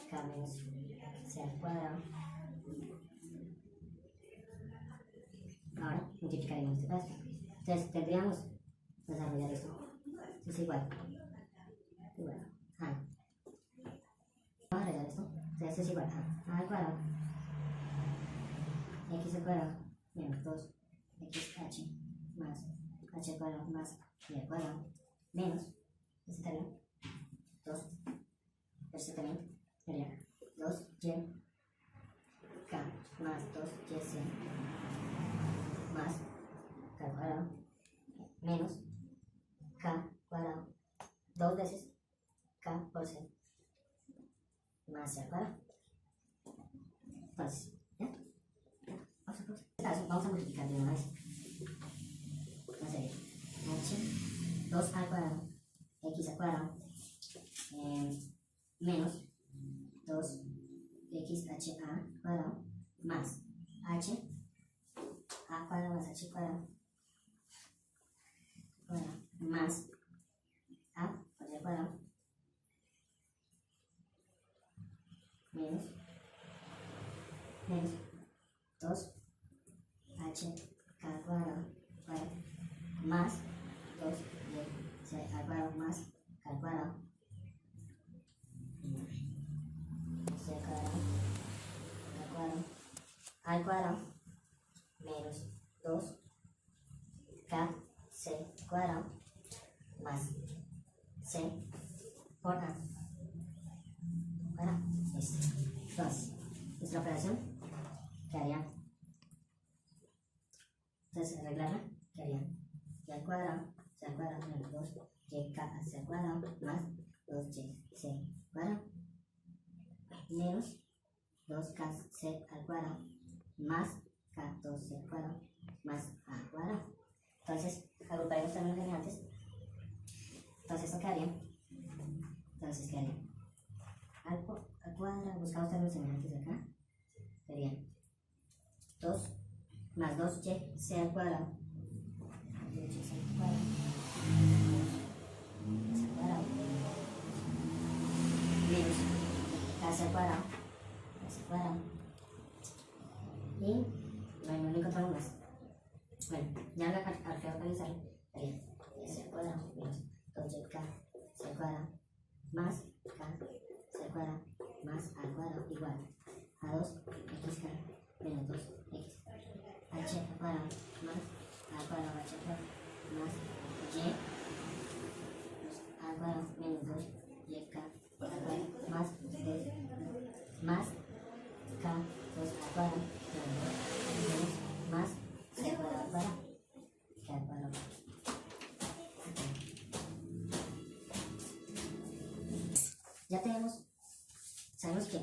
K menos C al cuadrado. Ahora multiplicaremos este paso. Entonces tendríamos que desarrollar esto. Es igual. A. Vamos a arreglar esto. Entonces esto es igual a al cuadrado X al cuadrado menos 2 XH más H al cuadrado más Y al cuadrado menos, este estaría 2, este también sería 2Y K más 2YC más K al cuadrado menos K cuadrado 2 veces K por C más C al cuadrado. Entonces, ¿ya? Vamos a multiplicar de una vez. Entonces, H 2 al cuadrado X al cuadrado menos 2XH al cuadrado más H A cuadrado más H cuadrado más A al cuadrado menos 2 H K al cuadrado más 2 Y C al cuadrado más K al cuadrado C al cuadrado menos 2 K C cuadrado más C por A. Bueno, listo. Entonces, nuestra operación quedaría, entonces arreglarla, quedaría Y al cuadrado, C al cuadrado menos 2 YK C al cuadrado más 2YC cuadrado menos 2KC al cuadrado más K2C al cuadrado más A al cuadrado. Entonces, agruparemos también los variantes. Entonces, esto quedaría. Entonces, quedaría al cuadrado, buscamos términos semejantes acá. Serían 2 más 2y c al cuadrado. 2y al cuadrado. C al cuadrado. Menos k al cuadrado. K al cuadrado. Y bueno, no encontramos más. Bueno, ya al reorganizarlo, sería c al cuadrado menos 2yk c al cuadrado más k c al cuadrado más a al cuadrado igual a 2xk menos 2x h al cuadrado más a al cuadrado h al cuadrado más y al cuadrado menos 2yk al cuadrado más más k 2 al cuadrado menos más c al cuadrado al cuadrado k al cuadrado. Ya sabemos que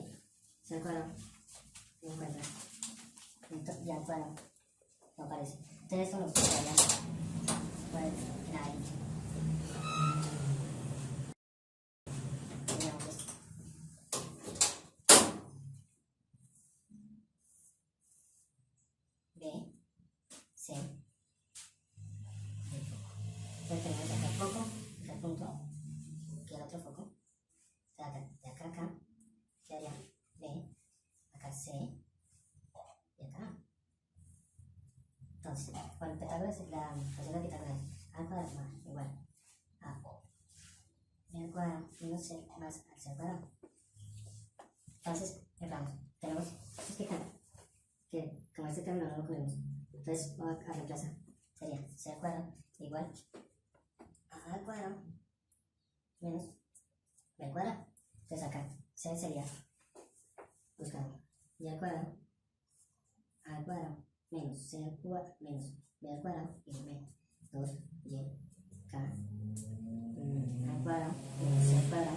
c al cuadrado no encuentra, entonces ya al cuadrado no aparece. Entonces eso nos quedaría pues nada. Teníamos esto. B, C, D. Entonces tenemos acá el foco, acá el punto, aquí el otro foco. De acá a acá, quedaría B, acá C y acá A. Entonces, bueno, Pitágoras, la ecuación de Pitágoras, A al cuadrado más igual a B al cuadrado menos C más C al cuadrado. Entonces, empezamos. Tenemos que como este término no lo ponemos, entonces vamos a reemplazar. Sería C al cuadrado igual a al cuadrado menos B al cuadrado. Entonces acá C sería, buscamos y al cuadrado menos C al cuadrado menos B al cuadrado y B 2y k al cuadrado menos C al cuadrado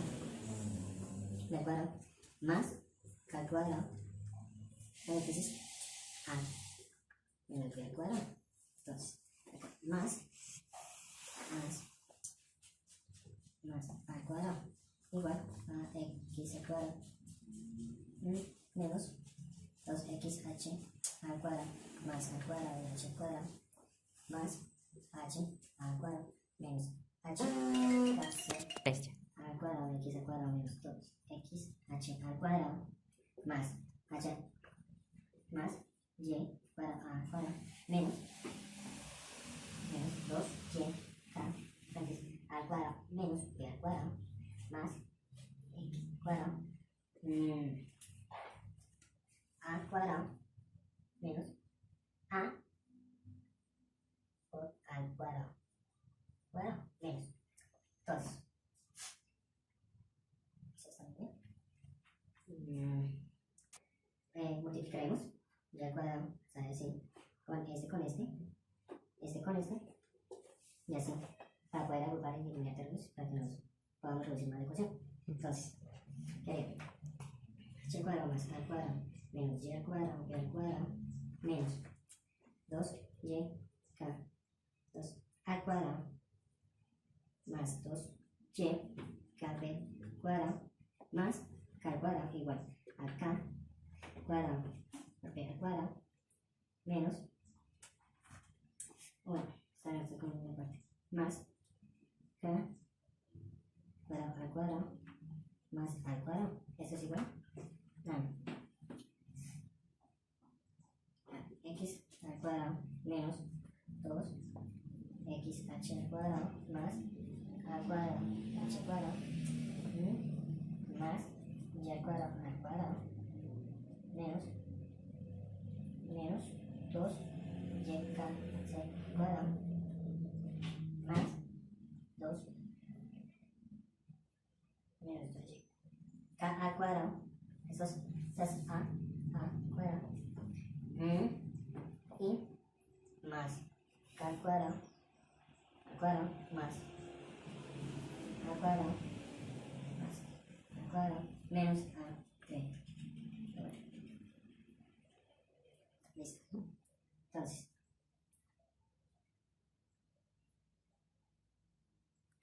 B al cuadrado más k al cuadrado paréntesis a menos B al cuadrado. Entonces acá más a al cuadrado igual a x al cuadrado menos 2xh al cuadrado más al cuadrado de h al cuadrado más h al cuadrado menos h al cuadrado de x al cuadrado menos 2xh al cuadrado más h más y al cuadrado menos 2y k al cuadrado menos b al cuadrado más x cuadrado a cuadrado menos a por al cuadrado menos. Entonces, ¿eso está bien? Multiplicaremos y al cuadrado, o sea, decir, con este con este y así, para poder agrupar y eliminar términos para que nos podamos reducir más la ecuación. Entonces, ¿qué haría? H al cuadrado más a al cuadrado menos y al cuadrado b al cuadrado menos 2y k 2 al cuadrado más 2y kb cuadrado más k al cuadrado igual a k cuadrado por b al cuadrado menos, bueno, está con una parte, más k cuadrado al cuadrado más al cuadrado. ¿Eso es igual? No. X al cuadrado menos 2xh al cuadrado más al cuadrado h al cuadrado más y al cuadrado menos 2y k c al cuadrado más 2 menos 2y k al cuadrado. Eso es a cuadrado y más k al cuadrado más al cuadrado más al cuadrado menos a b. Listo. Entonces,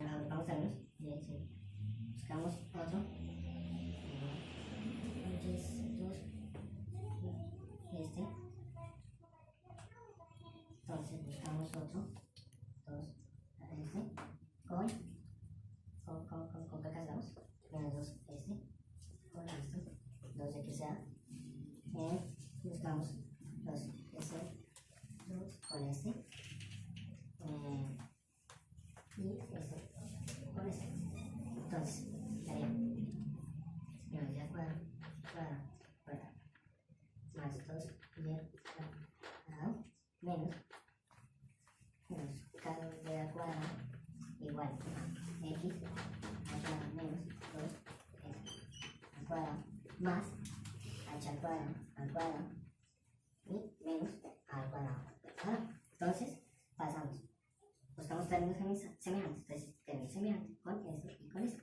vamos a ver y buscamos otro. Este hacemos otro, 2, con qué casamos, menos 2 con esto, 2 de que sea, buscamos los dos con y con entonces daría menos y al cuadrado, más 2 y al cuadrado, menos k2 al cuadrado igual a x al cuadrado menos 2x al cuadrado más h al cuadrado y menos a al cuadrado. Entonces pasamos, buscamos términos semejantes, entonces términos semejantes con este y con este.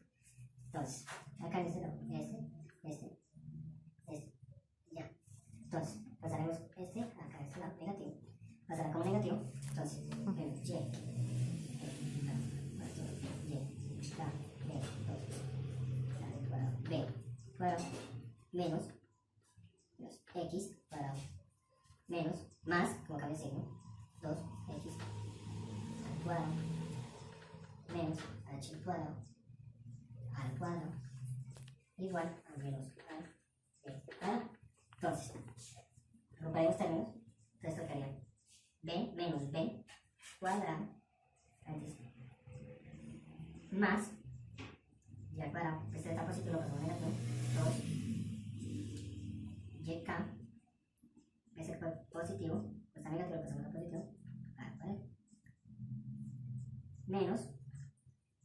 Entonces acá en este lado, ya. Entonces pasaremos acá a este lado negativo, pasará como negativo, entonces menos y b cuadrado menos x cuadrado menos más, como cambia el signo, 2x al cuadrado menos h al cuadrado igual a menos a b cuadrado. Entonces, agruparemos términos, entonces tocaría b menos b cuadrado antes más y al cuadrado, este está positivo, lo pasamos negativo, 2yk, ese fue positivo, pues está negativo, lo pasamos a positivo, al cuadrado, menos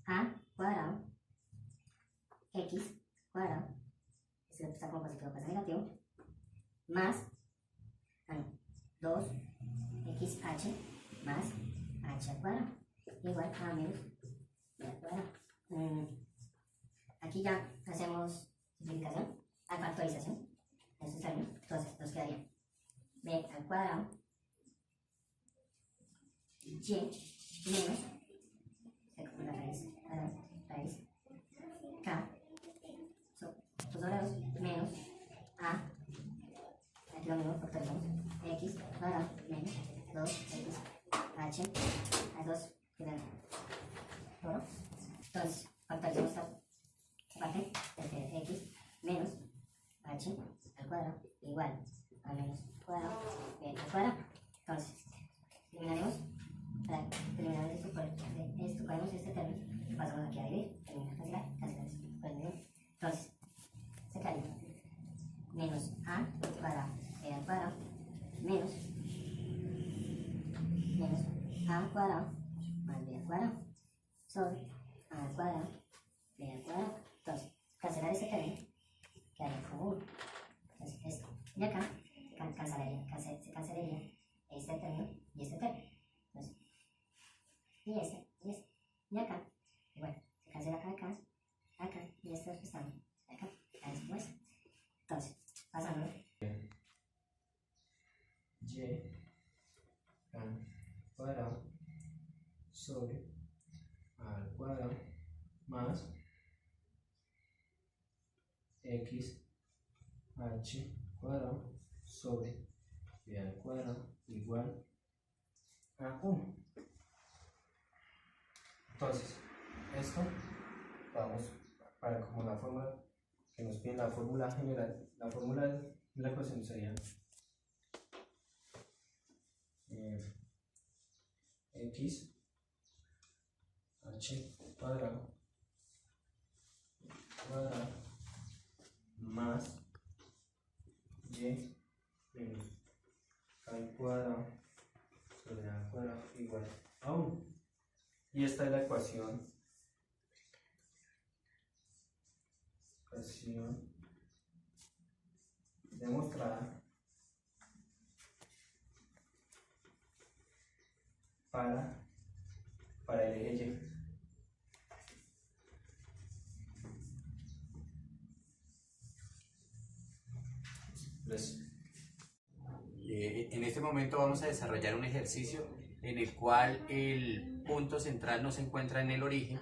a cuadrado, x cuadrado, este está como positivo, pasa a negativo, más 2xh más h al cuadrado, igual a menos b al cuadrado. Aquí ya hacemos simplificación, factorización, estos términos, entonces nos quedaría b al cuadrado y menos la raíz k sobre 2 menos a, aquí lo mismo, factorizamos, x cuadrado menos 2x h a 2 queda oro. Entonces factorizamos esta parte de x menos h al cuadrado igual a menos cuadrado b al cuadrado. Entonces eliminaremos, para eliminar esto, podemos este término, pasamos aquí a dividir, eliminar, cancelar esto, entonces se quedaría menos a cuadrado b al cuadrado menos a al cuadrado más b al cuadrado sobre a al cuadrado b al cuadrado. Entonces cancelar este término quedaría como 1. Entonces esto y acá se cancelaría este término y este término. Entonces, y acá igual se cancela acá y esto restando acá es como esto. Entonces pasando y al cuadrado sobre al cuadrado más x h cuadrado sobre b al cuadrado igual a 1. Entonces, esto vamos para como la fórmula que nos pide la fórmula general, la fórmula de la ecuación sería x h cuadrado más y menos al cuadrado sobre al cuadrado igual a 1. Y esta es la ecuación demostrada para el eje Y. En este momento vamos a desarrollar un ejercicio en el cual el punto central no se encuentra en el origen.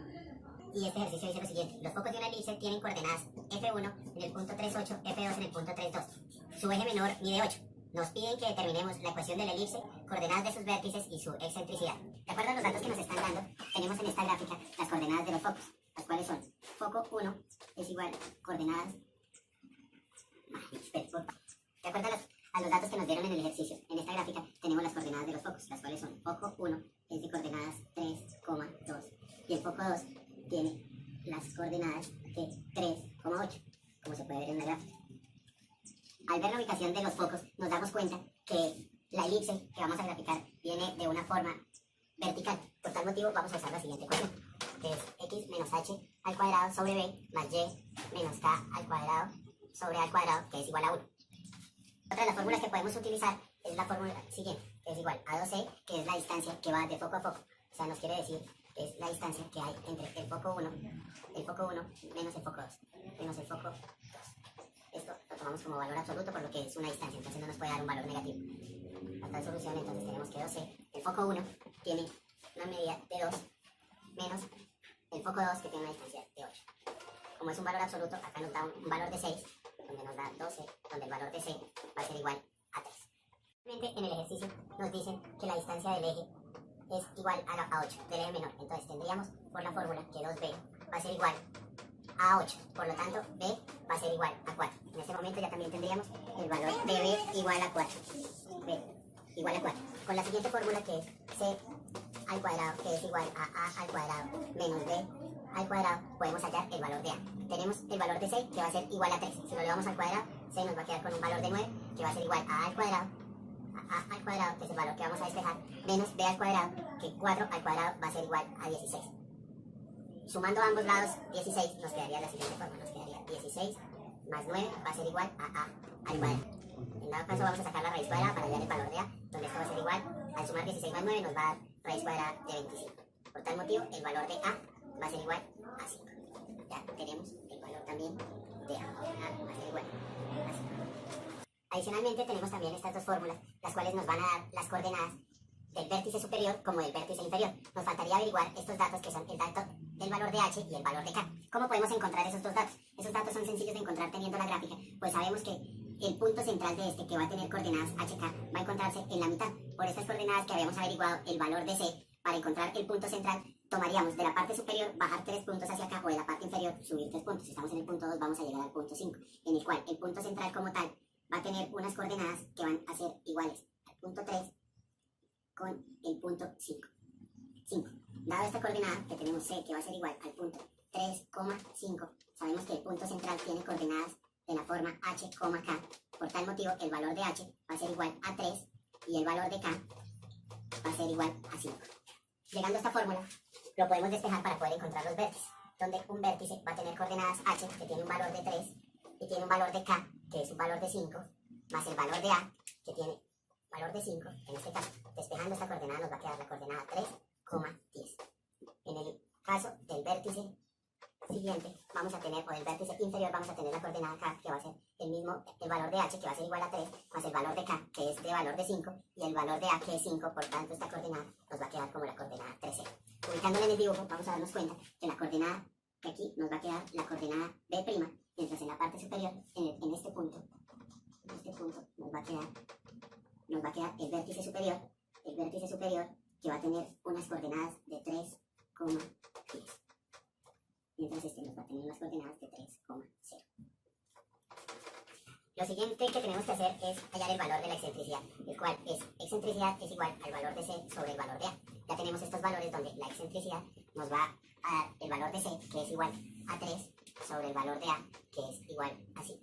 Y este ejercicio dice lo siguiente: los focos de una elipse tienen coordenadas F1 en el punto 3,8, F2 en el punto 3,2. Su eje menor mide 8. Nos piden que determinemos la ecuación de la elipse coordenadas de sus vértices y su excentricidad. De acuerdo a los datos que nos están dando, tenemos en esta gráfica las coordenadas de los focos, las cuales son foco 1 es igual coordenadas... De acuerdo a los datos que nos dieron en el ejercicio, en esta gráfica tenemos las coordenadas de los focos, las cuales son foco 1 es de coordenadas 3,2 y el foco 2 tiene las coordenadas de 3,8, como se puede ver en la gráfica. Al ver la ubicación de los focos, nos damos cuenta que la elipse que vamos a graficar viene de una forma vertical. Por tal motivo, vamos a usar la siguiente ecuación, que es x menos h al cuadrado sobre b más y menos k al cuadrado sobre a al cuadrado, que es igual a 1. Otra de las fórmulas que podemos utilizar es la fórmula siguiente, que es igual a 2c, que es la distancia que va de foco a foco. O sea, nos quiere decir que es la distancia que hay entre el foco 1 menos el foco 2, menos el foco 2. Esto lo tomamos como valor absoluto por lo que es una distancia, entonces no nos puede dar un valor negativo. Para tal solución, entonces tenemos que 2c, el foco 1 tiene una medida de 2 menos el foco 2 que tiene una distancia de 8. Como es un valor absoluto, acá nos da un valor de 6, donde nos da 12, donde el valor de c va a ser igual a 3. En el ejercicio nos dicen que la distancia del eje es igual a 8, del eje menor. Entonces tendríamos por la fórmula que 2b va a ser igual a 8. Por lo tanto, b va a ser igual a 4. En este momento ya también tendríamos el valor de b igual a 4. b igual a 4. Con la siguiente fórmula que es c al cuadrado, que es igual a a al cuadrado menos b al cuadrado, podemos hallar el valor de a. Tenemos el valor de c que va a ser igual a 3. Si lo llevamos al cuadrado, c nos va a quedar con un valor de 9 que va a ser igual a al cuadrado, que es el valor que vamos a despejar, menos b al cuadrado, que 4 al cuadrado va a ser igual a 16. Sumando ambos lados 16 nos quedaría de la siguiente forma, nos quedaría 16 más 9 va a ser igual a al cuadrado. En dado caso vamos a sacar la raíz cuadrada para hallar el valor de a, donde esto va a ser igual, al sumar 16 más 9 nos va a dar raíz cuadrada de 25. Por tal motivo, el valor de a va a ser igual a 5. Ya tenemos el valor también de a va a ser igual a 5. Adicionalmente tenemos también estas dos fórmulas, las cuales nos van a dar las coordenadas del vértice superior como del vértice inferior. Nos faltaría averiguar estos datos que son el dato del valor de h y el valor de k. ¿Cómo podemos encontrar esos dos datos? Esos datos son sencillos de encontrar teniendo la gráfica, pues sabemos que el punto central de este, que va a tener coordenadas hk, va a encontrarse en la mitad. Por estas coordenadas que habíamos averiguado el valor de c, para encontrar el punto central, tomaríamos de la parte superior bajar 3 puntos hacia acá, o de la parte inferior subir 3 puntos. Si estamos en el punto 2, vamos a llegar al punto 5, en el cual el punto central como tal va a tener unas coordenadas que van a ser iguales al punto 3 con el punto 5. Dado esta coordenada que tenemos c, que va a ser igual al punto 3,5, sabemos que el punto central tiene coordenadas de la forma h, k. Por tal motivo, el valor de h va a ser igual a 3 y el valor de k va a ser igual a 5. Llegando a esta fórmula, lo podemos despejar para poder encontrar los vértices, donde un vértice va a tener coordenadas h, que tiene un valor de 3, y tiene un valor de k, que es un valor de 5, más el valor de a, que tiene valor de 5. En este caso, despejando esta coordenada nos va a quedar la coordenada 3,10. En el caso del vértice siguiente, vamos a tener, o del vértice inferior, vamos a tener la coordenada k, que va a ser el mismo, el valor de h, que va a ser igual a 3, más el valor de k, que es de valor de 5, y el valor de a, que es 5, por tanto esta coordenada nos va a quedar como la coordenada 3,0. Ubicándola en el dibujo, vamos a darnos cuenta que la coordenada, que aquí nos va a quedar la coordenada b', mientras en la parte superior, en este punto nos va a quedar el vértice superior, que va a tener unas coordenadas de 3,10. Mientras este nos va a tener unas coordenadas de 3,0. Lo siguiente que tenemos que hacer es hallar el valor de la excentricidad, el cual es excentricidad es igual al valor de c sobre el valor de a. Ya tenemos estos valores donde la excentricidad nos va a dar el valor de c, que es igual a 3, sobre el valor de a, que es igual a 5.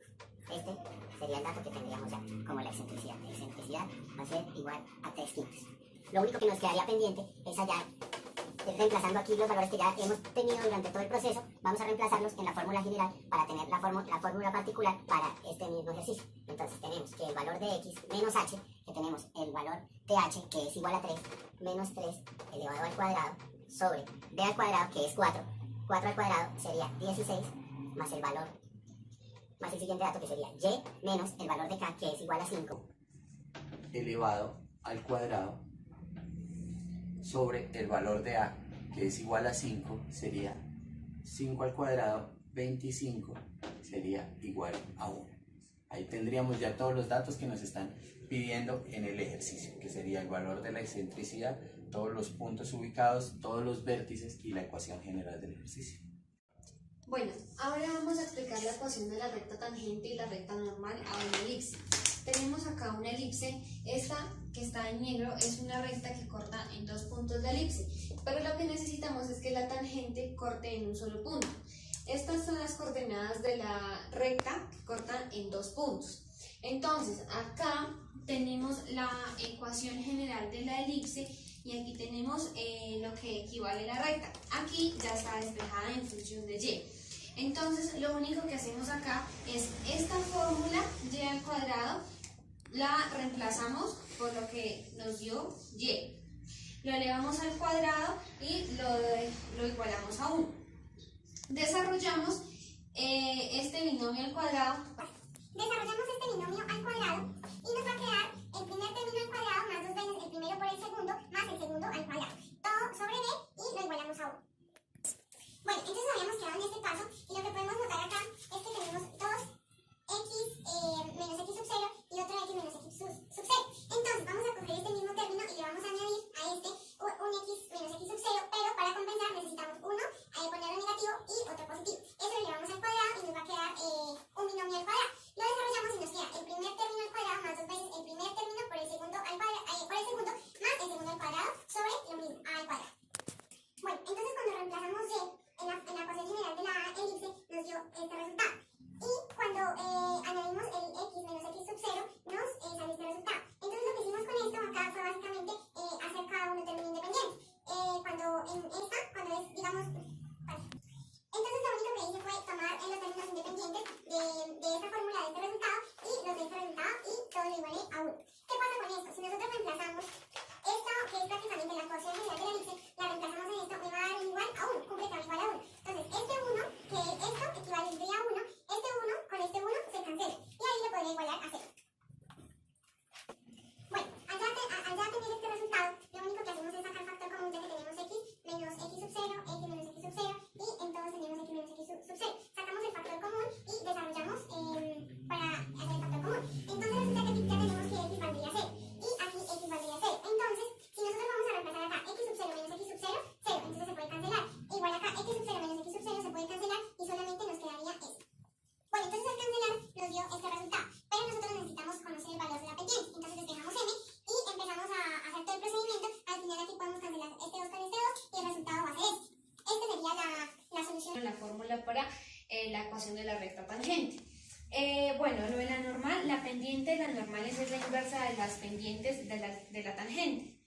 Este sería el dato que tendríamos ya como la excentricidad. La excentricidad va a ser igual a 3/5. Lo único que nos quedaría pendiente es hallar, reemplazando aquí los valores que ya hemos tenido durante todo el proceso, vamos a reemplazarlos en la fórmula general para tener la fórmula particular para este mismo ejercicio. Entonces tenemos que el valor de x menos h, que tenemos el valor de h, que es igual a 3, menos 3 elevado al cuadrado, sobre b al cuadrado, que es 4. 4 al cuadrado sería 16, más el valor, más el siguiente dato, que sería y menos el valor de k, que es igual a 5. Elevado al cuadrado sobre el valor de a, que es igual a 5, sería 5 al cuadrado, 25, sería igual a 1. Ahí tendríamos ya todos los datos que nos están pidiendo en el ejercicio, que sería el valor de la excentricidad, todos los puntos ubicados, todos los vértices y la ecuación general del ejercicio. Bueno, ahora vamos a explicar la ecuación de la recta tangente y la recta normal a una elipse. Tenemos acá una elipse, esta que está en negro es una recta que corta en 2 puntos la elipse, pero lo que necesitamos es que la tangente corte en un solo punto. Estas son las coordenadas de la recta que cortan en 2 puntos. Entonces, acá tenemos la ecuación general de la elipse y aquí tenemos lo que equivale a la recta. Aquí ya está despejada en función de y. Entonces, lo único que hacemos acá es esta fórmula y al cuadrado la reemplazamos por lo que nos dio y. Lo elevamos al cuadrado y lo igualamos a 1. Desarrollamos este binomio al cuadrado. Desarrollamos este binomio al cuadrado y nos va a quedar el primer término al cuadrado más 2 veces el primero por el segundo más el segundo al cuadrado. Todo sobre b y lo igualamos a 1. Bueno, entonces habíamos quedado en este paso y lo que podemos notar acá es que tenemos 2x menos x sub 0 y otro x menos x sub 0. Entonces vamos a coger este mismo término y le vamos a añadir a este un x menos x sub 0, pero para compensar necesitamos uno, ponerlo negativo y otro positivo. Eso lo llevamos al cuadrado y nos va a quedar un binomio al cuadrado. Lo desarrollamos y nos queda el primer término al cuadrado más 2 veces el primer término por el segundo al cuadrado, más el segundo al cuadrado sobre lo mismo, a al cuadrado. Bueno, entonces cuando reemplazamos y en la ecuación general de la elipse nos dio este resultado. Y cuando añadimos el x menos x sub 0 nos salió este resultado. Entonces lo que hicimos con esto acá fue básicamente hacer cada uno término independiente. Cuando es, digamos, entonces lo único que hice fue tomar los términos independientes de esta fórmula de este resultado y los de este resultado y todo lo igualé a 1. ¿Qué pasa con esto? Si nosotros reemplazamos esto, que es prácticamente la ecuación general de la elipse, la reemplazamos en esto, me va a dar igual a 1, cumple que va igual a 1. Entonces este 1, que esto equivaldría a 1, este 1 con este 1 se cancela y ahí lo podría igualar a 0. Bueno, al ya tener este resultado, lo único que hacemos es sacar factor común ya que tenemos x menos x sub 0, x menos x sub 0 y entonces tenemos x menos x sub 0. Sacamos el factor común y desarrollamos para hacer el factor común. Entonces resulta que aquí ya tenemos que x valdría 0 y aquí x valdría 0. Entonces, si nosotros vamos a reemplazar acá x sub 0 menos x sub 0, 0, entonces se puede cancelar. Igual acá x sub 0 menos x sub 0 se puede cancelar y solamente nos quedaría esto. Bueno, entonces al cancelar nos dio este resultado, pero nosotros necesitamos conocer el valor de la pendiente. Entonces despejamos m y empezamos a hacer todo el procedimiento. Al final aquí podemos cancelar este 2 con este 2 y el resultado va a ser este. Esta sería la solución. La fórmula para la ecuación de la recta tangente. Bueno, lo de la normal, la pendiente de las normales es la inversa de las pendientes de la tangente,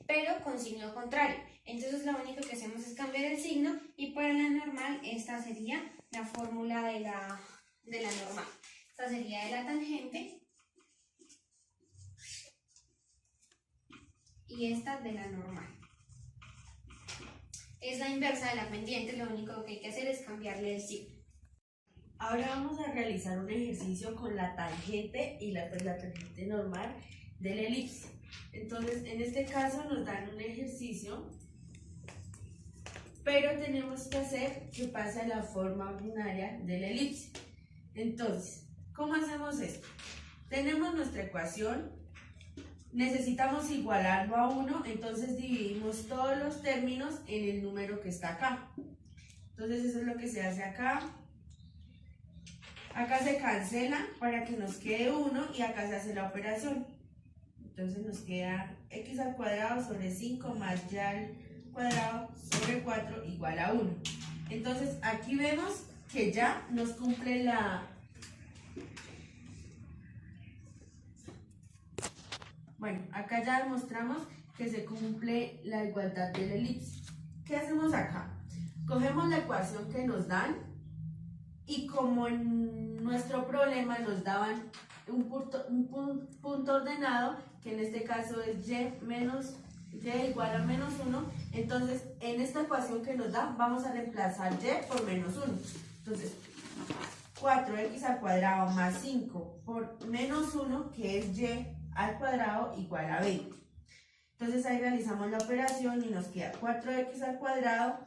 pero con signo contrario. Entonces lo único que hacemos es cambiar el signo y para la normal esta sería la fórmula de la normal. Esta sería de la tangente y esta de la normal. Es la inversa de la pendiente, lo único que hay que hacer es cambiarle el signo. Ahora vamos a realizar un ejercicio con la tangente y la tangente normal de la elipse. Entonces, en este caso nos dan un ejercicio, pero tenemos que hacer que pase a la forma ordinaria de la elipse. Entonces, ¿cómo hacemos esto? Tenemos nuestra ecuación, necesitamos igualarlo a 1, entonces dividimos todos los términos en el número que está acá. Entonces eso es lo que se hace acá. Acá se cancela para que nos quede 1 y acá se hace la operación. Entonces nos queda x al cuadrado sobre 5 más y al cuadrado sobre 4 igual a 1. Entonces aquí vemos que ya nos cumple la... Bueno, acá ya demostramos que se cumple la igualdad de la elipse. ¿Qué hacemos acá? Cogemos la ecuación que nos dan y como en nuestro problema nos daban un punto ordenado, que en este caso es y igual a menos 1, entonces en esta ecuación que nos da vamos a reemplazar y por menos 1. Entonces 4x al cuadrado más 5 por menos 1, que es y al cuadrado igual a 20. Entonces ahí realizamos la operación y nos queda 4x al cuadrado,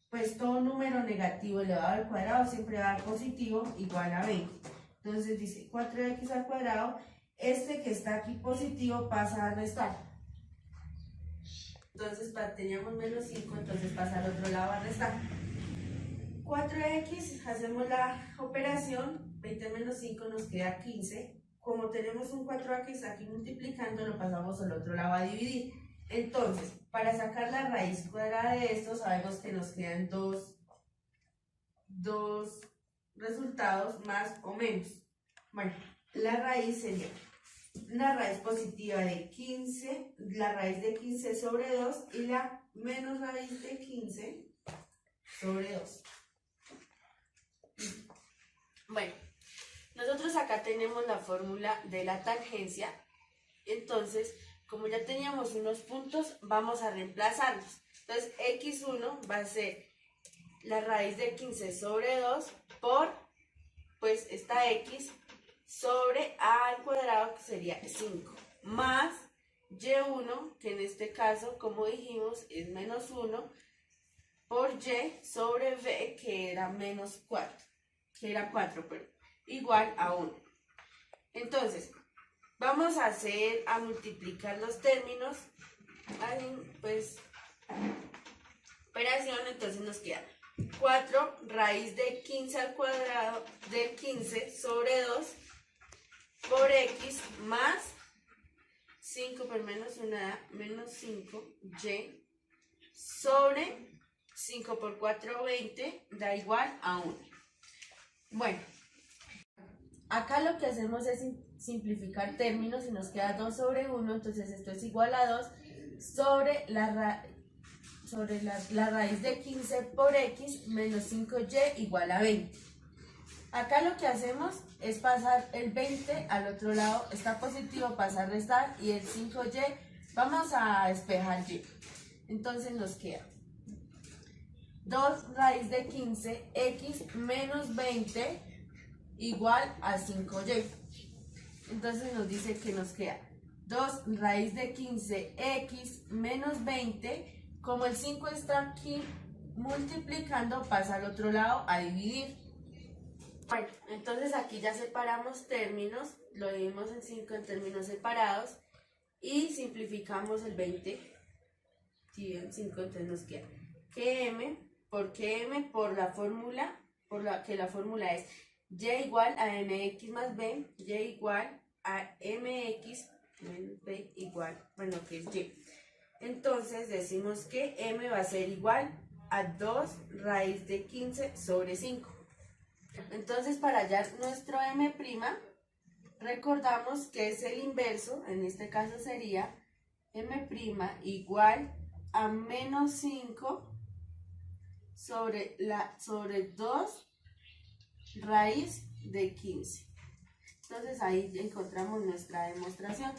pues todo número negativo elevado al cuadrado siempre va a dar positivo, igual a 20. Entonces dice 4x al cuadrado, este que está aquí positivo pasa a restar. Entonces teníamos menos 5, entonces pasa al otro lado a restar. 4x, hacemos la operación, 20 menos 5 nos queda 15. Como tenemos un 4x aquí multiplicando, lo pasamos al otro lado a dividir. Entonces, para sacar la raíz cuadrada de esto, sabemos que nos quedan dos resultados más o menos. Bueno, la raíz sería una raíz positiva de 15, la raíz de 15 sobre 2 y la menos raíz de 15 sobre 2. Bueno, nosotros acá tenemos la fórmula de la tangencia. Entonces, como ya teníamos unos puntos, vamos a reemplazarlos. Entonces, x1 va a ser la raíz de 15 sobre 2 por, pues, esta x sobre a al cuadrado, que sería 5, más y1, que en este caso, como dijimos, es menos 1, por y sobre b, que era menos 4, que era 4, pero igual a 1. Entonces, vamos a multiplicar los términos, pues, operación, entonces nos queda 4 raíz de 15 al cuadrado del 15 sobre 2 por x más 5 por menos 1 menos 5y sobre 5 por 4, 20, da igual a 1. Bueno, acá lo que hacemos es simplificar términos y nos queda 2 sobre 1, entonces esto es igual a 2 sobre la raíz de 15 por x menos 5y igual a 20. Acá lo que hacemos es pasar el 20 al otro lado, está positivo, pasa a restar, y el 5y vamos a despejar y. Entonces nos queda 2 raíz de 15 x menos 20 igual a 5y. Entonces nos dice que nos queda 2 raíz de 15 x menos 20, como el 5 está aquí multiplicando, pasa al otro lado a dividir. Bueno, entonces aquí ya separamos términos, lo dividimos en 5 en términos separados y simplificamos el 20. Si en 5, entonces nos queda que m por la fórmula, que la fórmula es y igual a mx más b, y igual a mx menos b igual, bueno, que es y. Entonces decimos que m va a ser igual a 2 raíz de 15 sobre 5. Entonces, para hallar nuestro m', recordamos que es el inverso, en este caso sería m' igual a menos 5 sobre 2 raíz de 15. Entonces ahí encontramos nuestra demostración.